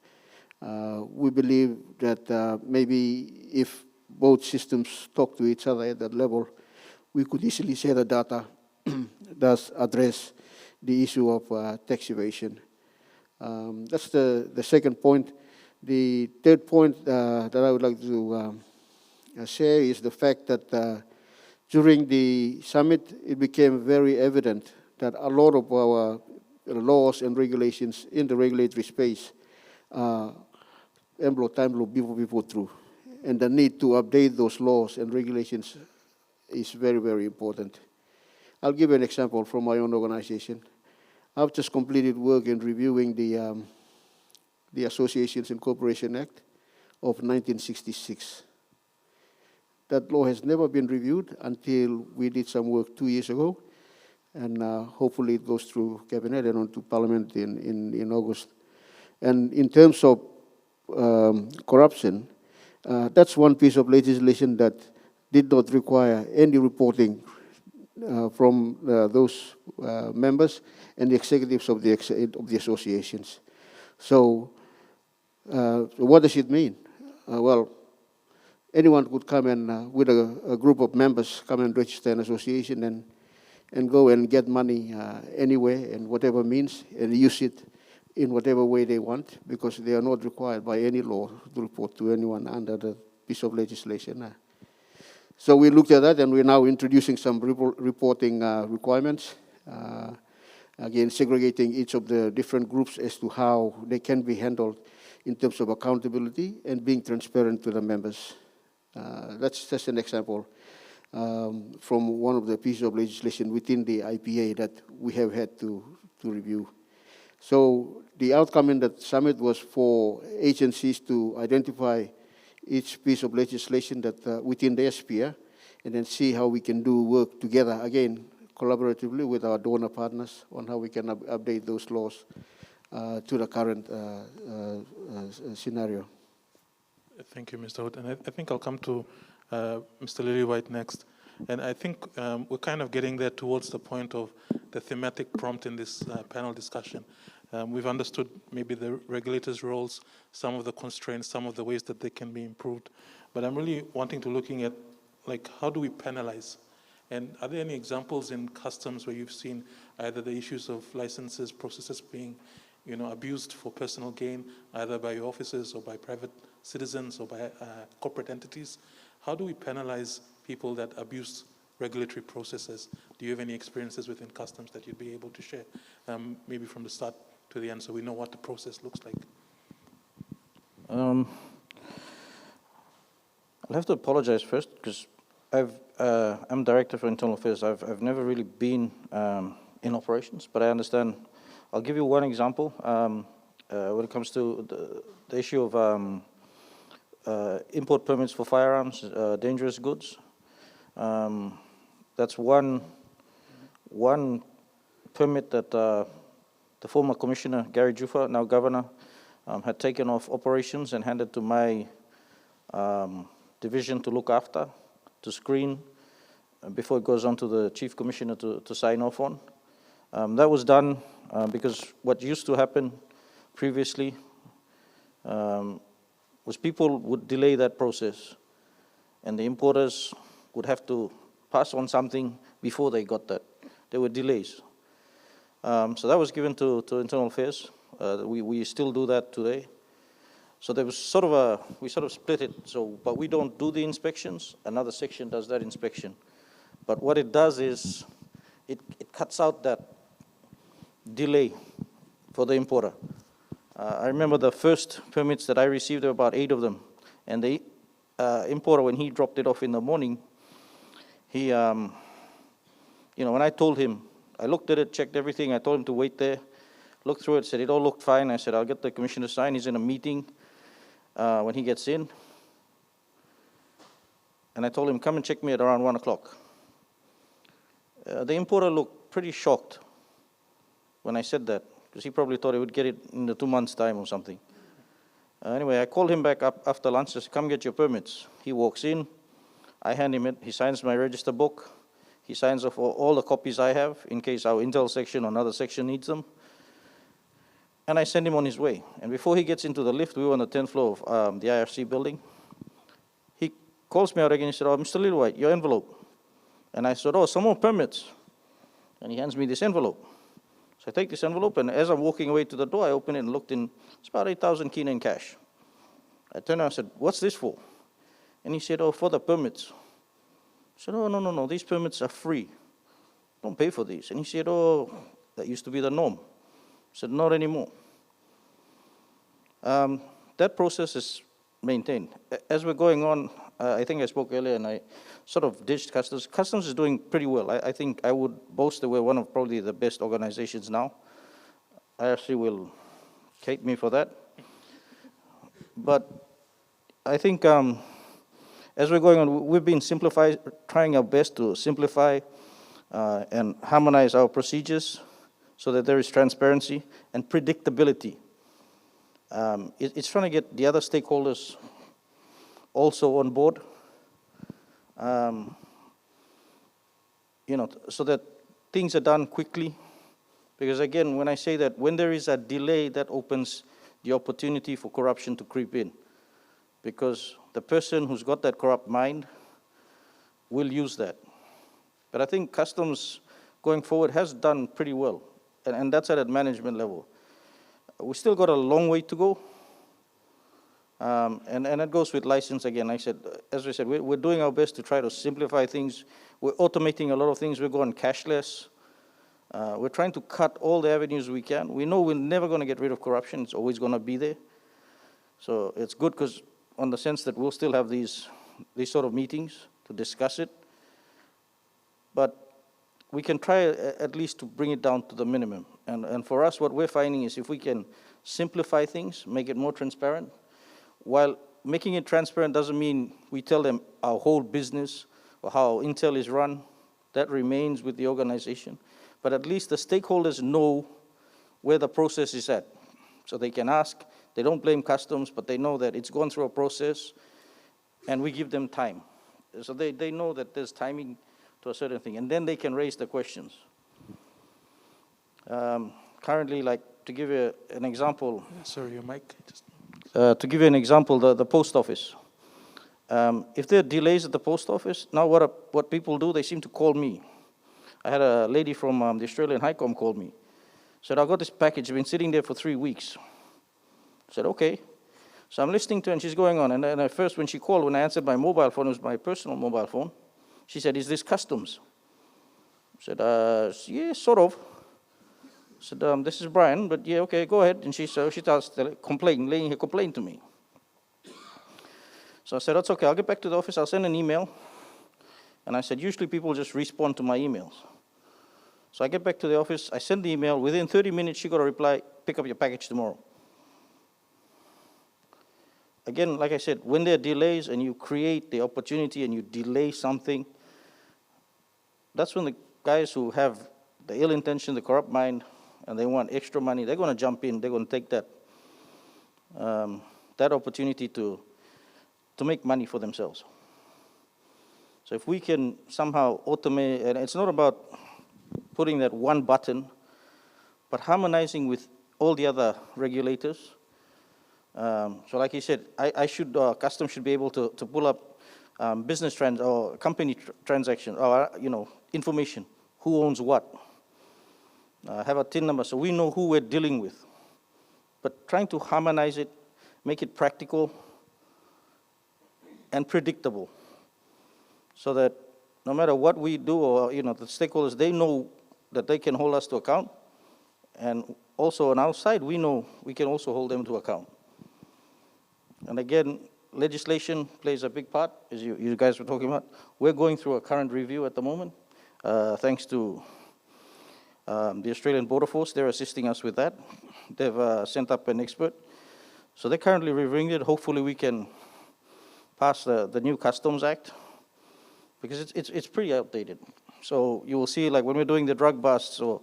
We believe that maybe if both systems talk to each other at that level, we could easily share the data does address the issue of tax evasion. That's the second point. The third point that I would like to share is the fact that during the summit, it became very evident that a lot of our laws and regulations in the regulatory space before through. And the need to update those laws and regulations is very, very important. I'll give you an example from my own organization. I've just completed work in reviewing the Associations and Corporation Act of 1966. That law has never been reviewed until we did some work 2 years ago, and hopefully it goes through Cabinet and on to Parliament in August. And in terms of corruption, that's one piece of legislation that did not require any reporting from those members and the executives of the associations. So what does it mean? Well, anyone could come and, with a group of members, come and register an association and go and get money anywhere and whatever means and use it in whatever way they want, because they are not required by any law to report to anyone under the piece of legislation. So we looked at that, and we're now introducing some reporting requirements, again, segregating each of the different groups as to how they can be handled in terms of accountability and being transparent to the members. That's just an example from one of the pieces of legislation within the IPA that we have had to review. So the outcome in that summit was for agencies to identify each piece of legislation that within their sphere, and then see how we can do work together, again, collaboratively with our donor partners on how we can update those laws to the current scenario. Thank you, Mr. Hoot. And I think I'll come to Mr. Lillywhite next. And I think we're kind of getting there towards the point of the thematic prompt in this panel discussion. We've understood maybe the regulators' roles, some of the constraints, some of the ways that they can be improved. But I'm really wanting to looking at, like, how do we penalize? And are there any examples in customs where you've seen either the issues of licenses, processes being, abused for personal gain, either by your officers or by private citizens or by corporate entities? How do we penalize people that abuse regulatory processes? Do you have any experiences within customs that you'd be able to share, maybe from the start to the end, so we know what the process looks like? I'll have to apologize first, because I'm Director for Internal Affairs. I've never really been in operations, but I understand. I'll give you one example when it comes to the issue of import permits for firearms, dangerous goods. That's one permit that the former Commissioner, Gary Jufa, now Governor, had taken off operations and handed to my division to look after, to screen, before it goes on to the Chief Commissioner to sign off on. That was done because what used to happen previously was people would delay that process, and the importers would have to pass on something before they got that. There were delays. So that was given to Internal Affairs. We still do that today. So there was we sort of split it. So, but we don't do the inspections. Another section does that inspection. But what it does is it cuts out that delay for the importer. I remember the first permits that I received, there were about 8 of them. And the importer, when he dropped it off in the morning, he, when I told him, I looked at it, checked everything, I told him to wait there, looked through it, said it all looked fine. I said, I'll get the commissioner to sign. He's in a meeting when he gets in. And I told him, come and check me at around 1 o'clock. The importer looked pretty shocked when I said that, because he probably thought he would get it in the 2 months' time or something. Anyway, I called him back up after lunch, said, come get your permits. He walks in, I hand him it, he signs my register book, he signs off all the copies I have, in case our Intel section or another section needs them, and I send him on his way. And before he gets into the lift, we were on the 10th floor of the IRC building, he calls me out again, he said, oh, Mr. Lillywhite, your envelope. And I said, oh, some more permits. And he hands me this envelope. So I take this envelope, and as I'm walking away to the door, I open it and looked in, it's about 8,000 kina in cash. I turned around and said, what's this for? And he said, oh, for the permits. I said, oh, no, these permits are free. Don't pay for these. And he said, oh, that used to be the norm. I said, not anymore. That process is maintained. As we're going on, I think I spoke earlier and I sort of ditched Customs. Customs is doing pretty well. I think I would boast that we're one of probably the best organizations now. IRC will hate me for that. But I think as we're going on, we've been trying our best to simplify and harmonize our procedures so that there is transparency and predictability. It's trying to get the other stakeholders also on board, so that things are done quickly. Because again, when I say that when there is a delay, that opens the opportunity for corruption to creep in. Because the person who's got that corrupt mind will use that. But I think Customs going forward has done pretty well, and that's at a management level. We still got a long way to go. And that goes with license again. As I said, we're doing our best to try to simplify things. We're automating a lot of things. We're going cashless. We're trying to cut all the avenues we can. We know we're never going to get rid of corruption. It's always going to be there. So it's good because on the sense that we'll still have these sort of meetings to discuss it. But we can try at least to bring it down to the minimum. And for us, what we're finding is if we can simplify things, make it more transparent, while making it transparent doesn't mean we tell them our whole business or how Intel is run. That remains with the organization. But at least the stakeholders know where the process is at. So they can ask. They don't blame Customs, but they know that it's gone through a process, and we give them time. So they know that there's timing to a certain thing, and then they can raise the questions. Currently, like to give you an example. Sorry, your mic. To give you an example, the post office. If there are delays at the post office, now what people do, they seem to call me. I had a lady from the Australian High Com call me. Said, I got this package, been sitting there for 3 weeks. I said, okay. So I'm listening to her and she's going on. And then at first when she called, when I answered my mobile phone, it was my personal mobile phone. She said, is this customs? I said, yeah, sort of. I said, this is Brian, but yeah, okay, go ahead. And she starts laying her complaint to me. So I said, that's okay, I'll get back to the office, I'll send an email. And I said, usually people just respond to my emails. So I get back to the office, I send the email, within 30 minutes she got a reply, pick up your package tomorrow. Again, like I said, when there are delays and you create the opportunity and you delay something, that's when the guys who have the ill intention, the corrupt mind, and they want extra money, they're going to jump in, they're going to take that opportunity to make money for themselves. So if we can somehow automate, and it's not about putting that one button, but harmonizing with all the other regulators. So like you said, customs should be able to pull up business or company transactions, or information, who owns what. Have a TIN number so we know who we're dealing with. But trying to harmonize it, make it practical and predictable, so that no matter what we do, or the stakeholders, they know that they can hold us to account, and also on our side, we know we can also hold them to account. And again, legislation plays a big part, as you guys were talking about. We're going through a current review at the moment, thanks to the Australian Border Force. They're assisting us with that. They've sent up an expert. So they're currently reviewing it. Hopefully we can pass the new Customs Act, because it's pretty outdated. So you will see, like when we're doing the drug busts or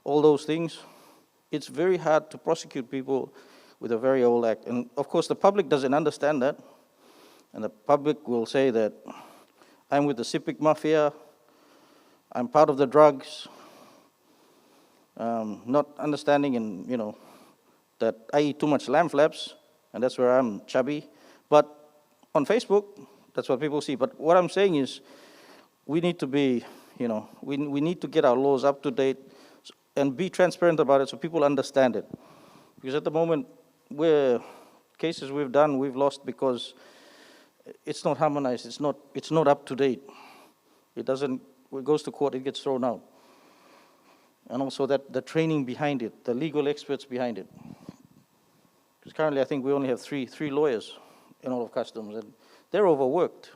all those things, it's very hard to prosecute people with a very old act. And of course the public doesn't understand that. And the public will say that I'm with the Cipic Mafia, I'm part of the drugs, not understanding that I eat too much lamb flaps, and that's where I'm chubby. But on Facebook, that's what people see. But what I'm saying is, we need to be, we need to get our laws up to date and be transparent about it so people understand it. Because at the moment, cases we've done, we've lost because it's not harmonized, it's not up to date. It goes to court, it gets thrown out. And also the training behind it, the legal experts behind it. Because currently I think we only have three lawyers in all of customs, and they're overworked.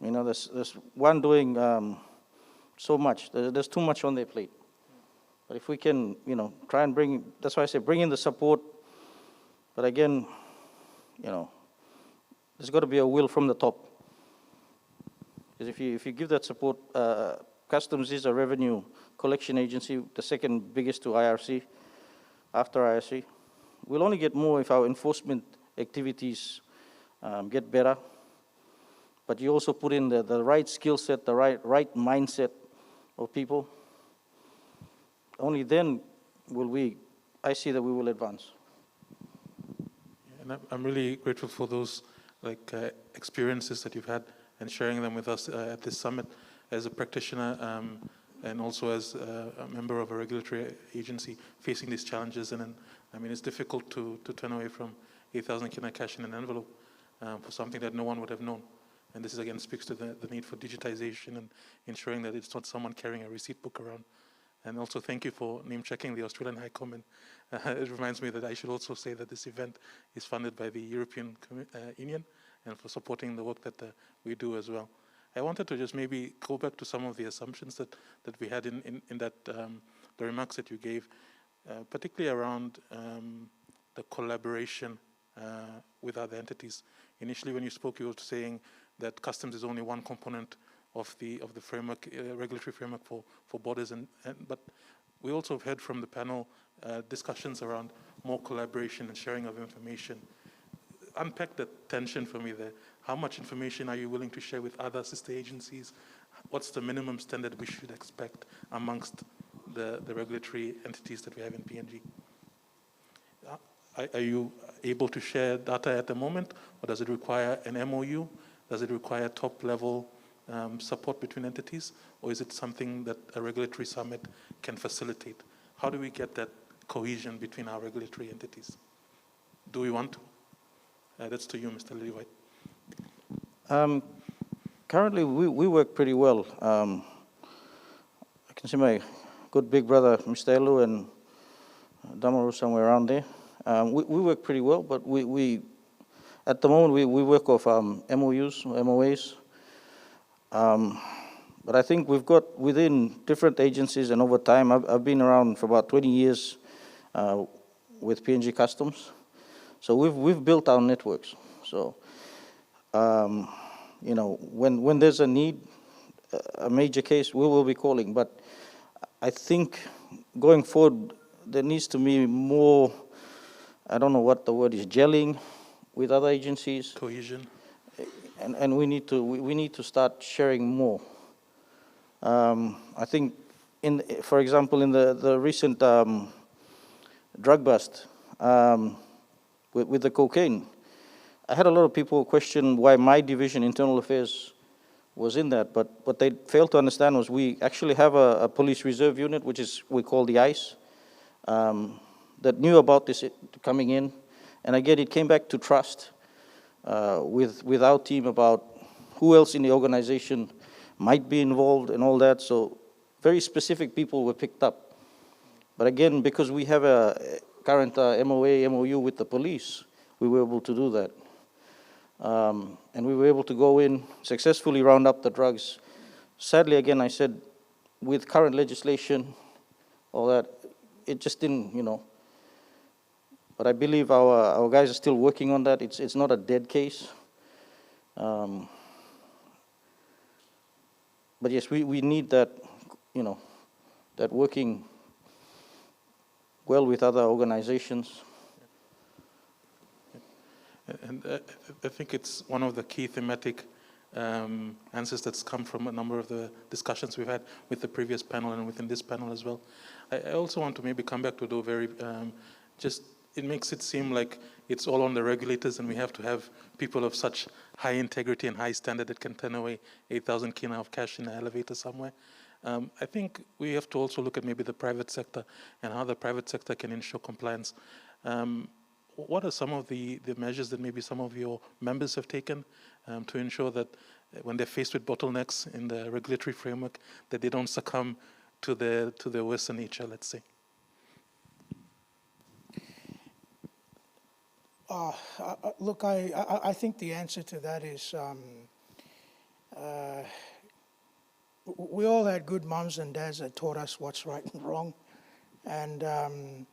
There's one doing so much. There's too much on their plate. But if we can, try and that's why I say bring in the support. But again, there's got to be a will from the top. Because if you give that support, Customs is a revenue collection agency, the second biggest to IRC, after IRC. We'll only get more if our enforcement activities get better. But you also put in the right skill set, the right mindset of people. Only then I see that we will advance. And I'm really grateful for those experiences that you've had and sharing them with us at this summit as a practitioner and also as a member of a regulatory agency facing these challenges. And it's difficult to turn away from 8,000 kina cash in an envelope for something that no one would have known. And this again speaks to the need for digitization and ensuring that it's not someone carrying a receipt book around. And also thank you for name-checking the Australian High Com. It reminds me that I should also say that this event is funded by the European Union and for supporting the work that we do as well. I wanted to just maybe go back to some of the assumptions that we had in that the remarks that you gave, particularly around the collaboration with other entities. Initially, when you spoke, you were saying that customs is only one component of the framework, regulatory framework for borders, but we also have heard from the panel discussions around more collaboration and sharing of information. Unpack that tension for me there. How much information are you willing to share with other sister agencies? What's the minimum standard we should expect amongst the regulatory entities that we have in PNG. Are you able to share data at the moment, or does it require an MOU? Does it require top-level support between entities, or is it something that a regulatory summit can facilitate? How do we get that cohesion between our regulatory entities? Do we want to? That's to you, Mr. Lillywhite. Currently, we work pretty well. I can see my good big brother, Mr. Elu, and Damaru somewhere around there. We work pretty well, but we at the moment, we work off MOUs, MOAs. But I think we've got within different agencies, and over time, I've been around for about 20 years with PNG Customs. So we've built our networks. So, you know, when there's a need, a major case, we will be calling. But I think going forward, there needs to be more, I don't know what the word is, gelling with other agencies. Cohesion. And we need to start sharing more. I think, for example, in the recent drug bust with the cocaine, I had a lot of people question why my division, Internal Affairs, was in that. But what they failed to understand was we actually have a police reserve unit, which is we call the ICE, that knew about this coming in. And again, it came back to trust with our team about who else in the organization might be involved and all that. So very specific people were picked up. But again, because we have a current MOA, MOU with the police, we were able to do that. And we were able to go in, successfully round up the drugs. Sadly, again, I said, with current legislation, all that, it just didn't, you know. But I believe our guys are still working on that. It's not a dead case. But yes, we need that, you know, that working well with other organizations. And I think it's one of the key thematic answers that's come from a number of the discussions we've had with the previous panel and within this panel as well. I also want to maybe come back to Douveri. It makes it seem like it's all on the regulators, and we have to have people of such high integrity and high standard that can turn away 8,000 kina of cash in an elevator somewhere. I think we have to also look at maybe the private sector and how the private sector can ensure compliance. What are some of the measures that maybe some of your members have taken to ensure that when they're faced with bottlenecks in the regulatory framework, that they don't succumb to their worse nature, let's say? Look, I think the answer to that is we all had good moms and dads that taught us what's right and wrong. And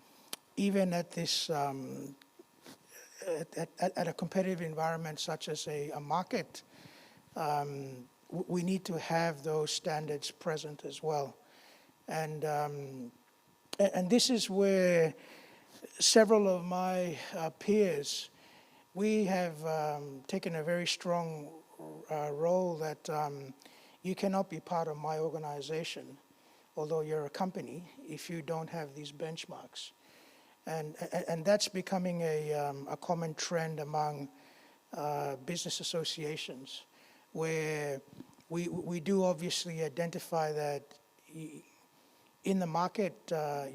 even at this, at a competitive environment such as a market, we need to have those standards present as well. And this is where several of my peers, we have taken a very strong role that you cannot be part of my organization, although you're a company, if you don't have these benchmarks. And that's becoming a common trend among business associations, where we do obviously identify that in the market,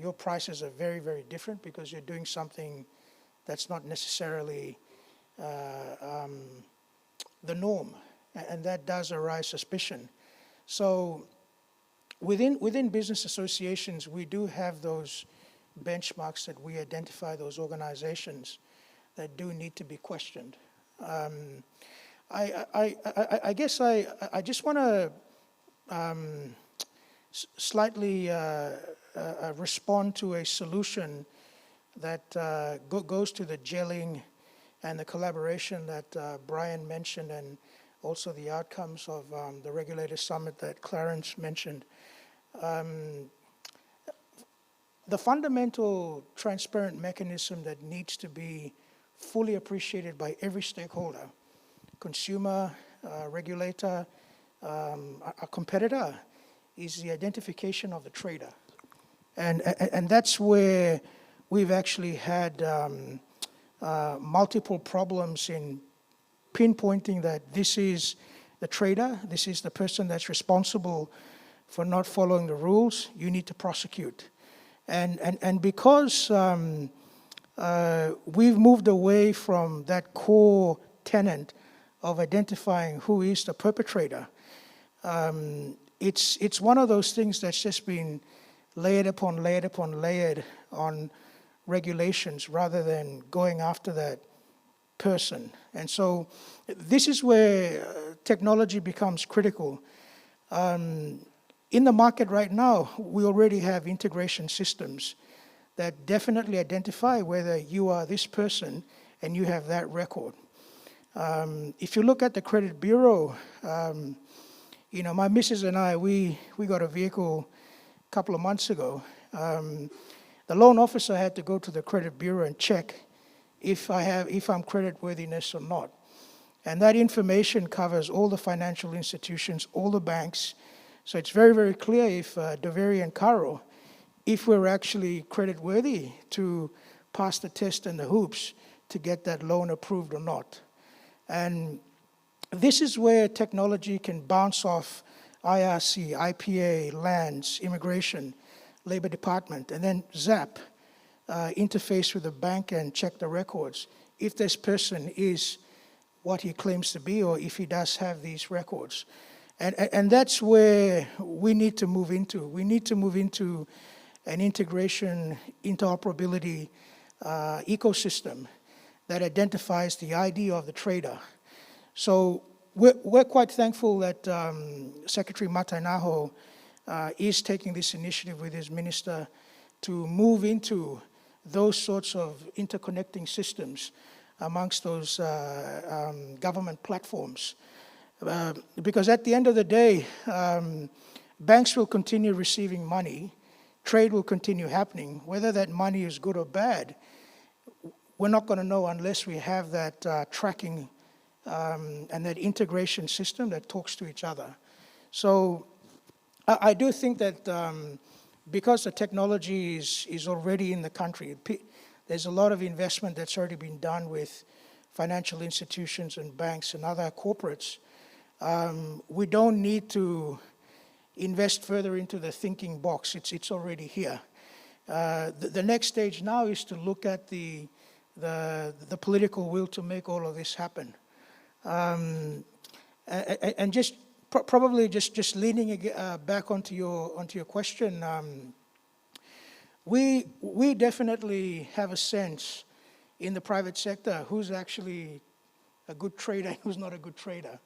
your prices are very, very different because you're doing something that's not necessarily the norm, and that does arise suspicion. So within business associations, we do have those benchmarks that we identify, those organizations that do need to be questioned. I guess I just want to slightly respond to a solution that goes to the gelling and the collaboration that Brian mentioned, and also the outcomes of the Regulators Summit that Clarence mentioned. The fundamental transparent mechanism that needs to be fully appreciated by every stakeholder, consumer, regulator, a competitor, is the identification of the trader. And that's where we've actually had multiple problems in pinpointing that this is the trader, this is the person that's responsible for not following the rules, you need to prosecute. And because we've moved away from that core tenet of identifying who is the perpetrator, it's one of those things that's just been layered upon layered upon layered on regulations rather than going after that person. And so this is where technology becomes critical. In the market right now, we already have integration systems that definitely identify whether you are this person and you have that record. If you look at the credit bureau, you know, my missus and I, we got a vehicle a couple of months ago. The loan officer had to go to the credit bureau and check if I'm creditworthiness or not. And that information covers all the financial institutions, all the banks. So it's very, very clear if Douveri and Caro, if we're actually creditworthy to pass the test and the hoops to get that loan approved or not. And this is where technology can bounce off IRC, IPA, lands, immigration, Labor Department, and then zap, interface with the bank and check the records. If this person is what he claims to be, or if he does have these records. And that's where we need to move into. We need to move into an integration, interoperability ecosystem that identifies the ID of the trader. So we're quite thankful that Secretary Matainaho is taking this initiative with his minister to move into those sorts of interconnecting systems amongst those government platforms. Because at the end of the day, banks will continue receiving money, trade will continue happening. Whether that money is good or bad, we're not going to know unless we have that tracking and that integration system that talks to each other. So I do think that because the technology is already in the country, there's a lot of investment that's already been done with financial institutions and banks and other corporates. We don't need to invest further into the thinking box. It's already here. The next stage now is to look at the political will to make all of this happen. And just probably just leaning back onto your question, we definitely have a sense in the private sector who's actually a good trader and who's not a good trader.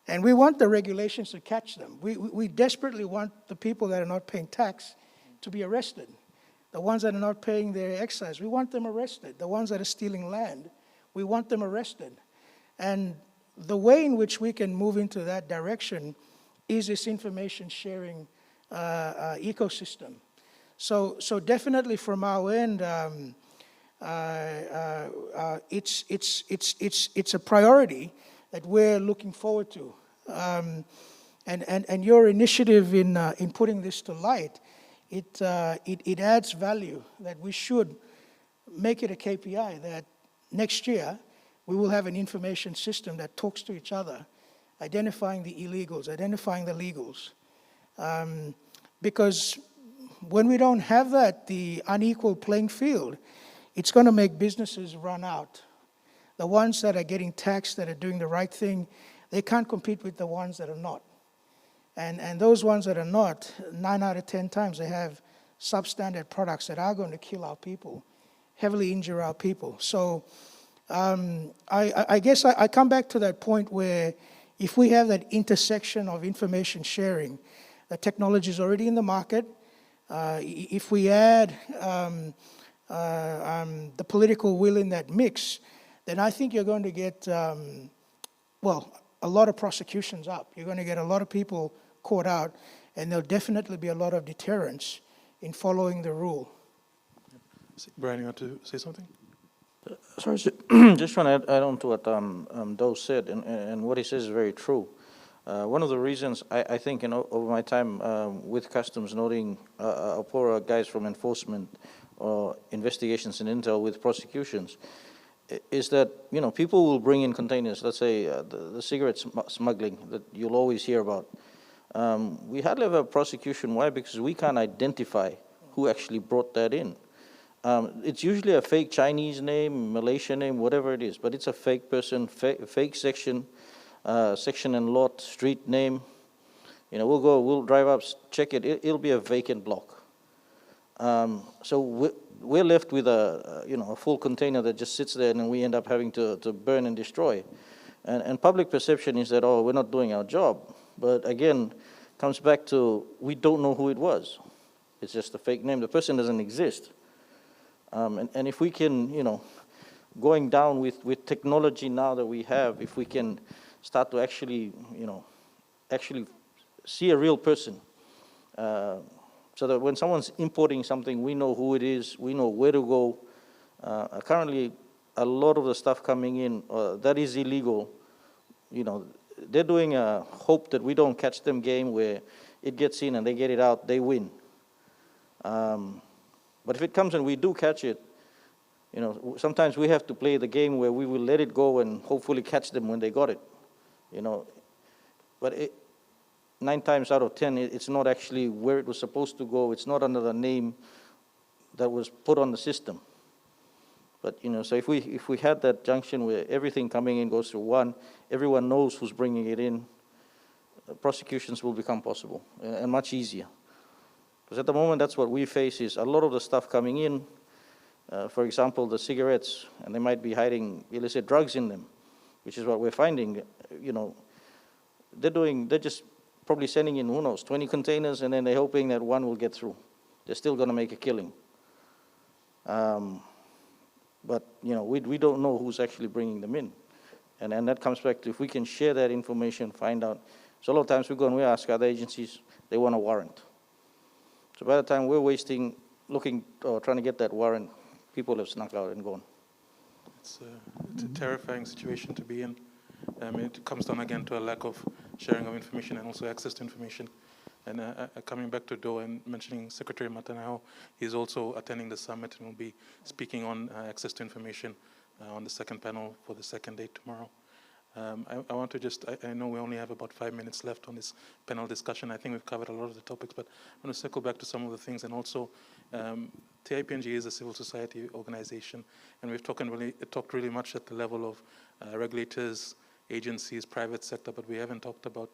And we want the regulations to catch them. We desperately want the people that are not paying tax to be arrested. The ones that are not paying their excise, we want them arrested. The ones that are stealing land, we want them arrested. And the way in which we can move into that direction is this information sharing ecosystem. So definitely from our end, it's a priority that we're looking forward to. And your initiative in putting this to light, it adds value that we should make it a KPI that next year we will have an information system that talks to each other, identifying the illegals, identifying the legals. Because when we don't have that, the unequal playing field, it's going to make businesses run out. The ones that are getting taxed, that are doing the right thing, they can't compete with the ones that are not. And those ones that are not, 9 out of 10 times, they have substandard products that are going to kill our people, heavily injure our people. So I guess I come back to that point where if we have that intersection of information sharing, the technology is already in the market. If we add the political will in that mix, then I think you're going to get, a lot of prosecutions up. You're going to get a lot of people caught out, and there'll definitely be a lot of deterrence in following the rule. Brian, you want to say something? Sorry, just trying to add on to what Doe said, and what he says is very true. One of the reasons I think, over my time with customs, noting poorer guys from enforcement or investigations and intel with prosecutions, is that people will bring in containers. Let's say the cigarette smuggling that you'll always hear about. We hardly have a prosecution. Why? Because we can't identify who actually brought that in. It's usually a fake Chinese name, Malaysian name, whatever it is, but it's a fake person, fake section and lot, street name. We'll drive up, check it. It'll be a vacant block. So we're left with a full container that just sits there, and then we end up having to burn and destroy. And public perception is that, we're not doing our job. But again, comes back to, we don't know who it was. It's just a fake name. The person doesn't exist. And if we can, going down with technology now that we have, if we can start to actually see a real person, so that when someone's importing something, we know who it is, we know where to go. Currently, a lot of the stuff coming in that is illegal, they're doing a hope that we don't catch them game where it gets in and they get it out, they win. But if it comes and we do catch it, sometimes we have to play the game where we will let it go and hopefully catch them when they got it. But 9 times out of 10, it's not actually where it was supposed to go. It's not under the name that was put on the system. But so if we had that junction where everything coming in goes through one, everyone knows who's bringing it in, prosecutions will become possible and much easier. Because at the moment, that's what we face, is a lot of the stuff coming in, for example, the cigarettes, and they might be hiding illicit drugs in them, which is what we're finding. They're just probably sending in, who knows, 20 containers, and then they're hoping that one will get through. They're still going to make a killing. But we don't know who's actually bringing them in. And that comes back to, if we can share that information, find out. So a lot of times we go and we ask other agencies, they want a warrant. So by the time we're wasting, looking, or trying to get that warrant, people have snuck out and gone. It's a terrifying situation to be in. It comes down again to a lack of sharing of information and also access to information. And coming back to Do and mentioning Secretary Henao, he's also attending the summit and will be speaking on access to information on the second panel for the second day tomorrow. I want to I know we only have about 5 minutes left on this panel discussion. I think we've covered a lot of the topics, but I want to circle back to some of the things. And also, TIPNG is a civil society organization, and we've talked really much at the level of regulators, agencies, private sector, but we haven't talked about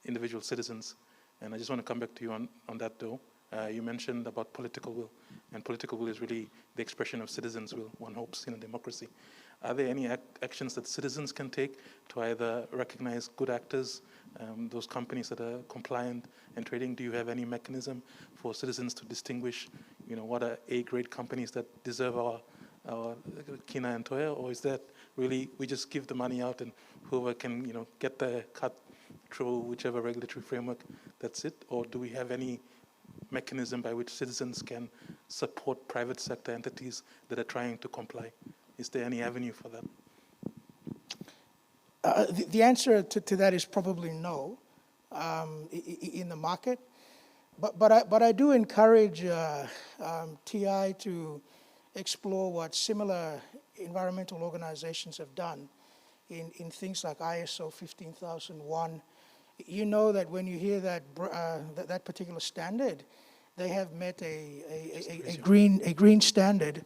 individual citizens. And I just want to come back to you on that, though. You mentioned about political will, and political will is really the expression of citizens' will, one hopes, in a democracy. Are there any actions that citizens can take to either recognize good actors, those companies that are compliant and trading? Do you have any mechanism for citizens to distinguish, what are A-grade companies that deserve our kina and toya, or is that really we just give the money out and whoever can, get the cut through whichever regulatory framework, that's it? Or do we have any mechanism by which citizens can support private sector entities that are trying to comply? Is there any avenue for that? The answer to that is probably no in the market. But I do encourage TI to explore what similar environmental organizations have done in things like ISO 15001. You know that when you hear that particular standard, they have met a green standard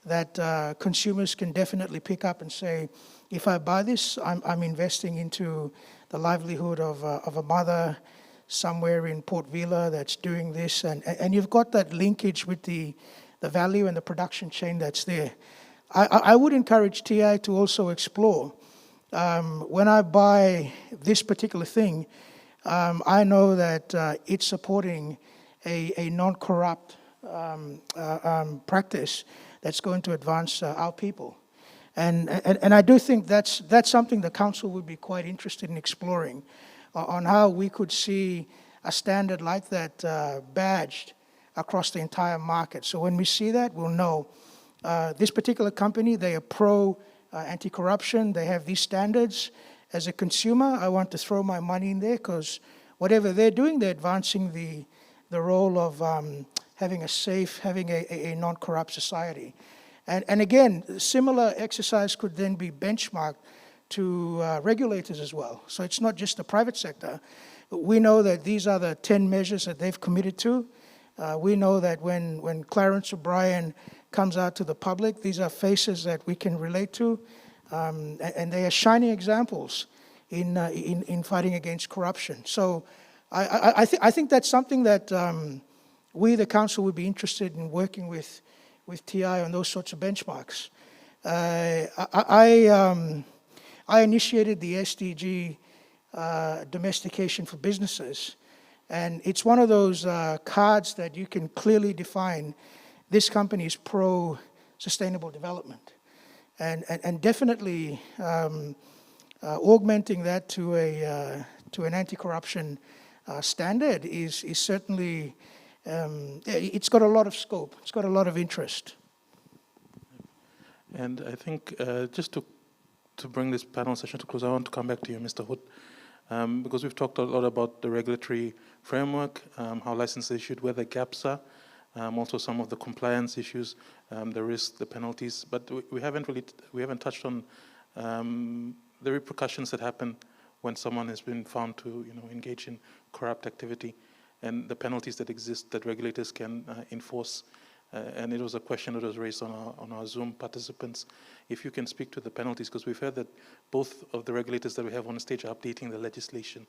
that consumers can definitely pick up and say, if I buy this, I'm investing into the livelihood of a mother somewhere in Port Vila that's doing this, and you've got that linkage with the value and the production chain that's there. I would encourage TI to also explore. When I buy this particular thing, I know that it's supporting a non-corrupt practice that's going to advance our people. And I do think that's something the council would be quite interested in exploring, on how we could see a standard like that badged across the entire market. So when we see that, we'll know this particular company, they are pro anti-corruption, they have these standards, As a consumer, I want to throw my money in there because whatever they're doing, they're advancing the role of having a safe, having a non-corrupt society. And again, similar exercise could then be benchmarked to regulators as well. So it's not just the private sector. We know that these are the 10 measures that they've committed to. We know that when Clarence O'Brien comes out to the public, these are faces that we can relate to, and they are shining examples in fighting against corruption. So I think that's something that we, the council, would be interested in working with TI on those sorts of benchmarks. I initiated the SDG domestication for businesses, and it's one of those cards that you can clearly define this company is pro-sustainable development. And definitely augmenting that to an anti-corruption standard is certainly, it's got a lot of scope, it's got a lot of interest. And I think just to bring this panel session to close, I want to come back to you, Mr. Hoot, because we've talked a lot about the regulatory framework, how licenses are issued, where the gaps are, also some of the compliance issues, the risks, the penalties, but we haven't touched on the repercussions that happen when someone has been found to engage in corrupt activity, and the penalties that exist that regulators can enforce. And it was a question that was raised on our Zoom participants. If you can speak to the penalties, because we've heard that both of the regulators that we have on the stage are updating the legislation.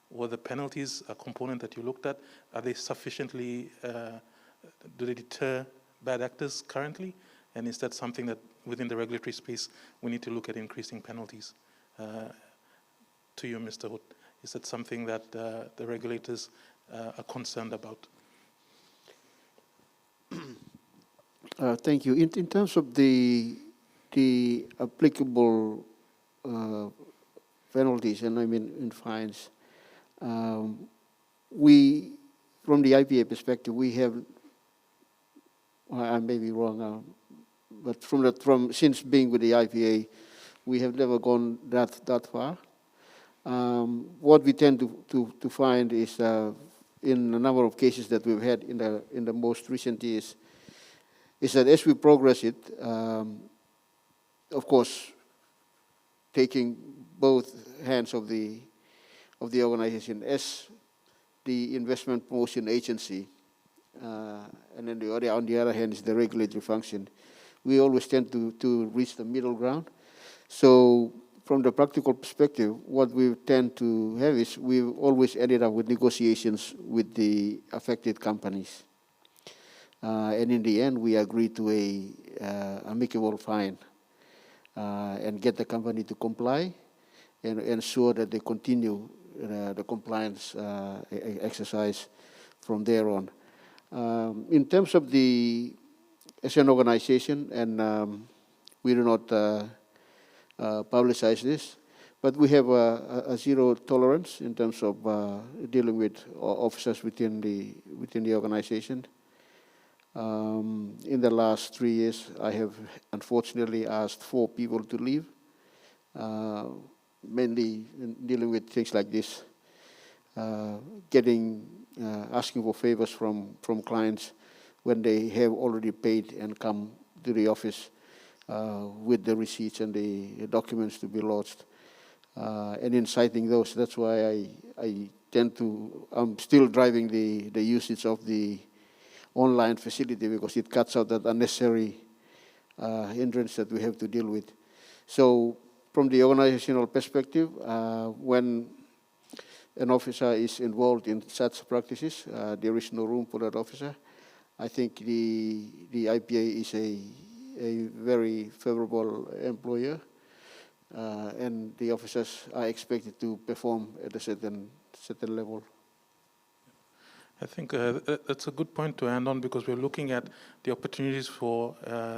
Were the penalties a component that you looked at? Are they sufficiently, do they deter bad actors currently? And is that something that within the regulatory space we need to look at increasing penalties? To you, Mr. Hoot, is that something that the regulators are concerned about? Thank you. In terms of the applicable penalties, and I mean in fines, we, from the IPA perspective, we have, I may be wrong, but since being with the IPA, we have never gone that far. What we tend to find is in a number of cases that we've had in the most recent years, is that as we progress it, of course, taking both hands of the organization as the investment promotion agency, and then on the other hand is the regulatory function, we always tend to reach the middle ground. So from the practical perspective, what we tend to have is we've always ended up with negotiations with the affected companies. And in the end, we agree to a amicable fine and get the company to comply and ensure that they continue the compliance exercise from there on. In terms of as an organization, and we do not publicize this, but we have a zero tolerance in terms of dealing with officers within the organization. In the last 3 years, I have unfortunately asked 4 people to leave, mainly dealing with things like this, asking for favors from clients when they have already paid and come to the office with the receipts and the documents to be lodged. And in citing those, that's why I'm still driving the usage of the online facility, because it cuts out that unnecessary hindrance that we have to deal with. So from the organizational perspective, when an officer is involved in such practices, there is no room for that officer. I think the IPA is a very favorable employer, and the officers are expected to perform at a certain level. I think that's a good point to end on, because we're looking at the opportunities for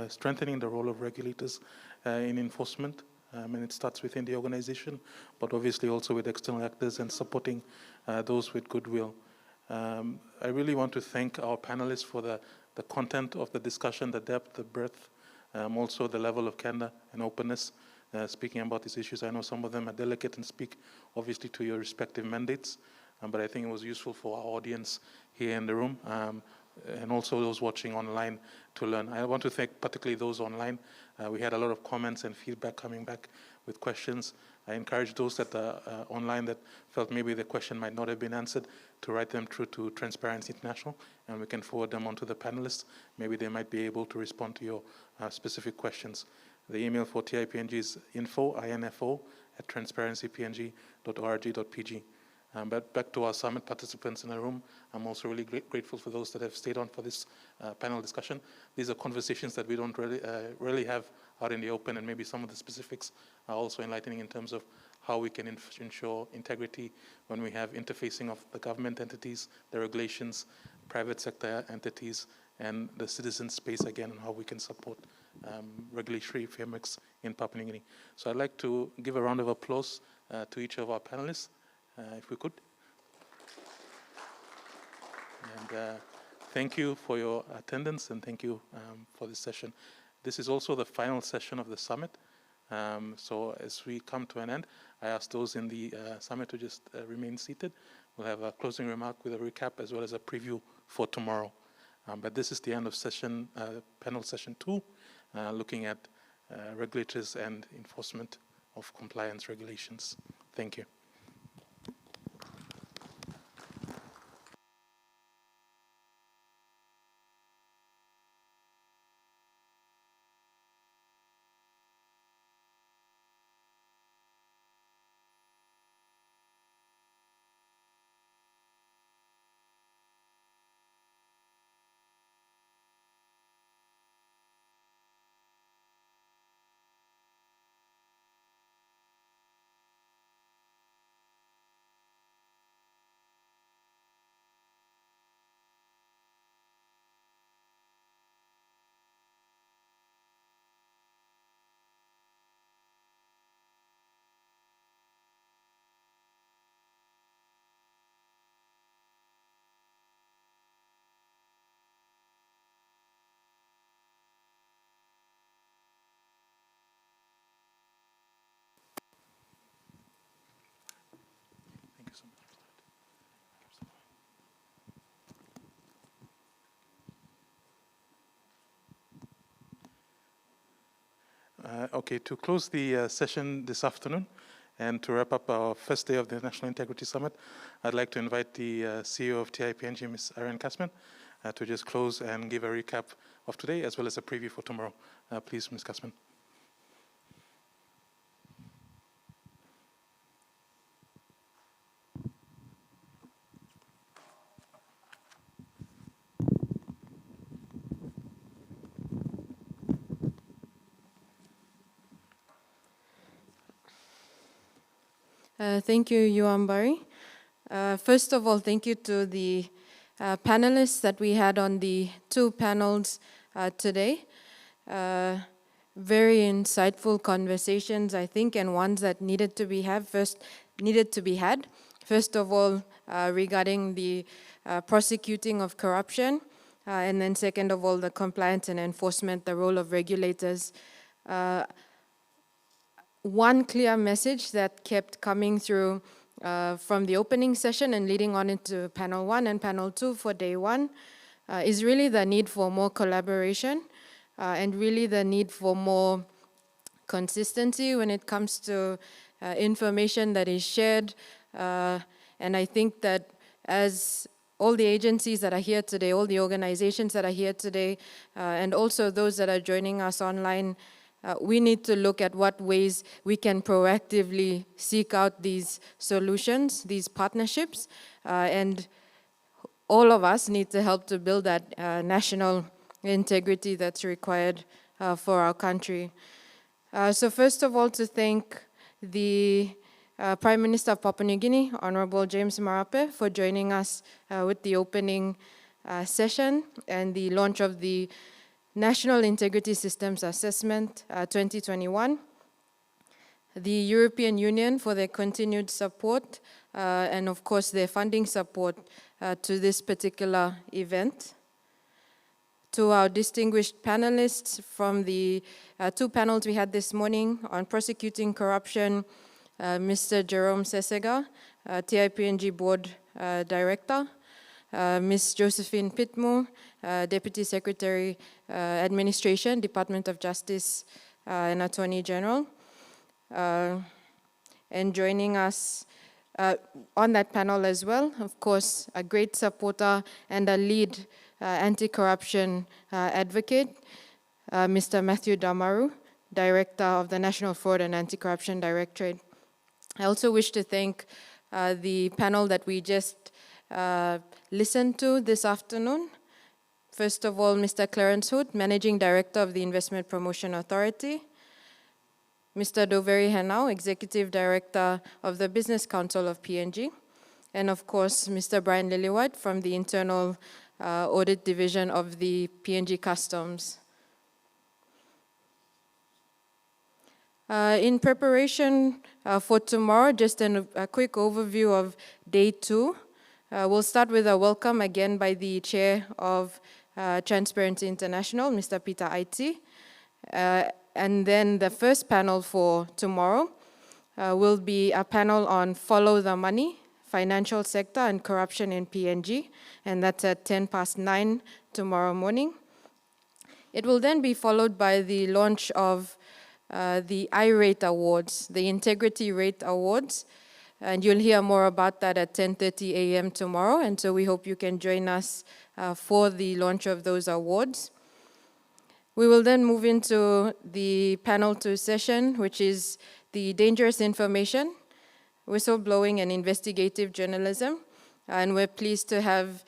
strengthening the role of regulators in enforcement, and it starts within the organization, but obviously also with external actors and supporting those with goodwill. I really want to thank our panelists for the content of the discussion, the depth, the breadth, also the level of candor and openness. speaking about these issues. I know some of them are delicate and speak obviously to your respective mandates, but I think it was useful for our audience here in the room and also those watching online to learn. I want to thank particularly those online. We had a lot of comments and feedback coming back with questions. I encourage those that are online that felt maybe the question might not have been answered to write them through to Transparency International, and we can forward them on to the panelists. Maybe they might be able to respond to your specific questions. The email for TIPNG is info@transparencypng.org.pg. But back to our summit participants in the room, I'm also really grateful for those that have stayed on for this panel discussion. These are conversations that we don't really have out in the open, and maybe some of the specifics are also enlightening in terms of how we can ensure integrity when we have interfacing of the government entities, the regulations, private sector entities, and the citizen space again, and how we can support regulatory frameworks in Papua New Guinea. So I'd like to give a round of applause to each of our panelists, if we could. And thank you for your attendance, and thank you for this session. This is also the final session of the summit. So as we come to an end, I ask those in the summit to just remain seated. We'll have a closing remark with a recap as well as a preview for tomorrow. But this is the end of session, panel session 2, looking at regulators and enforcement of compliance regulations. Thank you. Thank you so much. Okay, to close the session this afternoon and to wrap up our first day of the National Integrity Summit, I'd like to invite the CEO of TIPNG, Ms. Irene Kasman, to just close and give a recap of today as well as a preview for tomorrow. Please, Ms. Kasman. Thank you, Yuambari. First of all, thank you to the panelists that we had on the 2 panels today. Very insightful conversations, I think, and ones that needed to be had. First of all, regarding the prosecuting of corruption, and then second of all, the compliance and enforcement, the role of regulators. One clear message that kept coming through from the opening session and leading on into panel 1 and panel 2 for day 1 is really the need for more collaboration and really the need for more consistency when it comes to information that is shared. And I think that as all the agencies that are here today, all the organizations that are here today, and also those that are joining us online, we need to look at what ways we can proactively seek out these solutions, these partnerships, and all of us need to help to build that national integrity that's required for our country. So first of all, to thank the Prime Minister of Papua New Guinea, Honorable James Marape, for joining us with the opening session and the launch of the National Integrity Systems Assessment 2021, the European Union for their continued support, and of course their funding support to this particular event. To our distinguished panelists from the 2 panels we had this morning on prosecuting corruption, Mr. Jerome Sesega, TIPNG Board Director, Ms. Josephine Pitmo, Deputy Secretary, Administration, Department of Justice and Attorney General. And joining us on that panel as well, of course, a great supporter and a lead anti-corruption advocate, Mr. Matthew Damaru, Director of the National Fraud and Anti-Corruption Directorate. I also wish to thank the panel that we just listened to this afternoon. First of all, Mr. Clarence Hoot, Managing Director of the Investment Promotion Authority, Mr. Douveri Henao, Executive Director of the Business Council of PNG, and of course, Mr. Brian Lillywhite from the Internal Audit Division of the PNG Customs. In preparation for tomorrow, just a quick overview of day 2. We'll start with a welcome again by the Chair of Transparency International, Mr. Peter Aiti. And then the first panel for tomorrow will be a panel on Follow the Money, Financial Sector and Corruption in PNG, and that's at 9:10 tomorrow morning. It will then be followed by the launch of the I-Rate Awards, the Integrity Rate Awards, and you'll hear more about that at 10:30 a.m. tomorrow, and so we hope you can join us for the launch of those awards. We will then move into the panel 2 session, which is the dangerous information, whistleblowing and investigative journalism, and we're pleased to have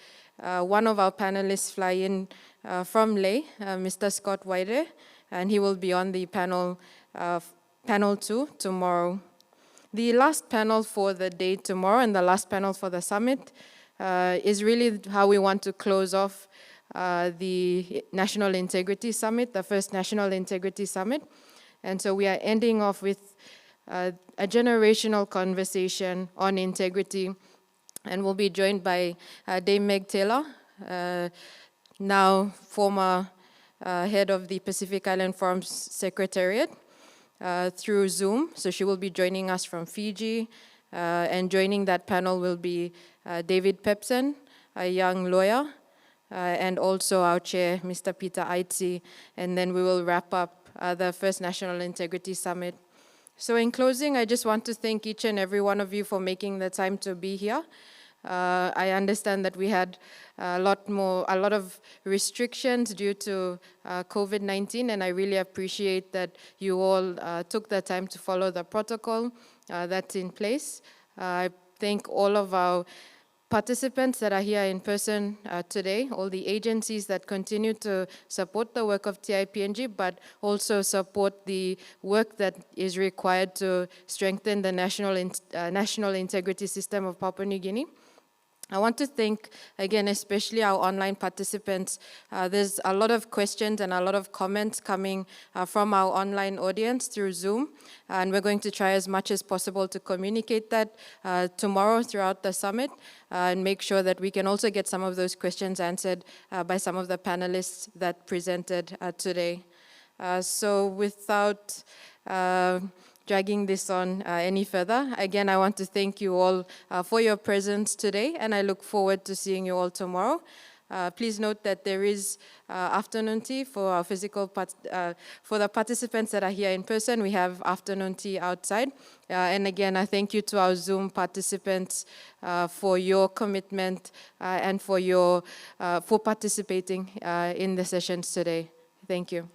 one of our panelists fly in from Leh, Mr. Scott Waide, and he will be on the panel 2 tomorrow. The last panel for the day tomorrow and the last panel for the summit is really how we want to close off the National Integrity Summit, the first National Integrity Summit. And so we are ending off with a generational conversation on integrity, and we'll be joined by Dame Meg Taylor, now former head of the Pacific Island Forum's Secretariat, through Zoom. So she will be joining us from Fiji, and joining that panel will be David Pepson, a young lawyer, and also our chair, Mr. Peter Aiti, and then we will wrap up the first National Integrity Summit. So in closing, I just want to thank each and every one of you for making the time to be here. I understand that we had a lot of restrictions due to COVID-19, and I really appreciate that you all took the time to follow the protocol that's in place. I thank all of our participants that are here in person today, all the agencies that continue to support the work of TIPNG, but also support the work that is required to strengthen the national integrity system of Papua New Guinea. I want to thank, again, especially our online participants. There's a lot of questions and a lot of comments coming from our online audience through Zoom, and we're going to try as much as possible to communicate that tomorrow throughout the summit, and make sure that we can also get some of those questions answered by some of the panelists that presented today. So without dragging this on any further, again, I want to thank you all for your presence today, and I look forward to seeing you all tomorrow. Please note that there is afternoon tea for our for the participants that are here in person. We have afternoon tea outside. And again, I thank you to our Zoom participants for your commitment and for participating in the sessions today. Thank you.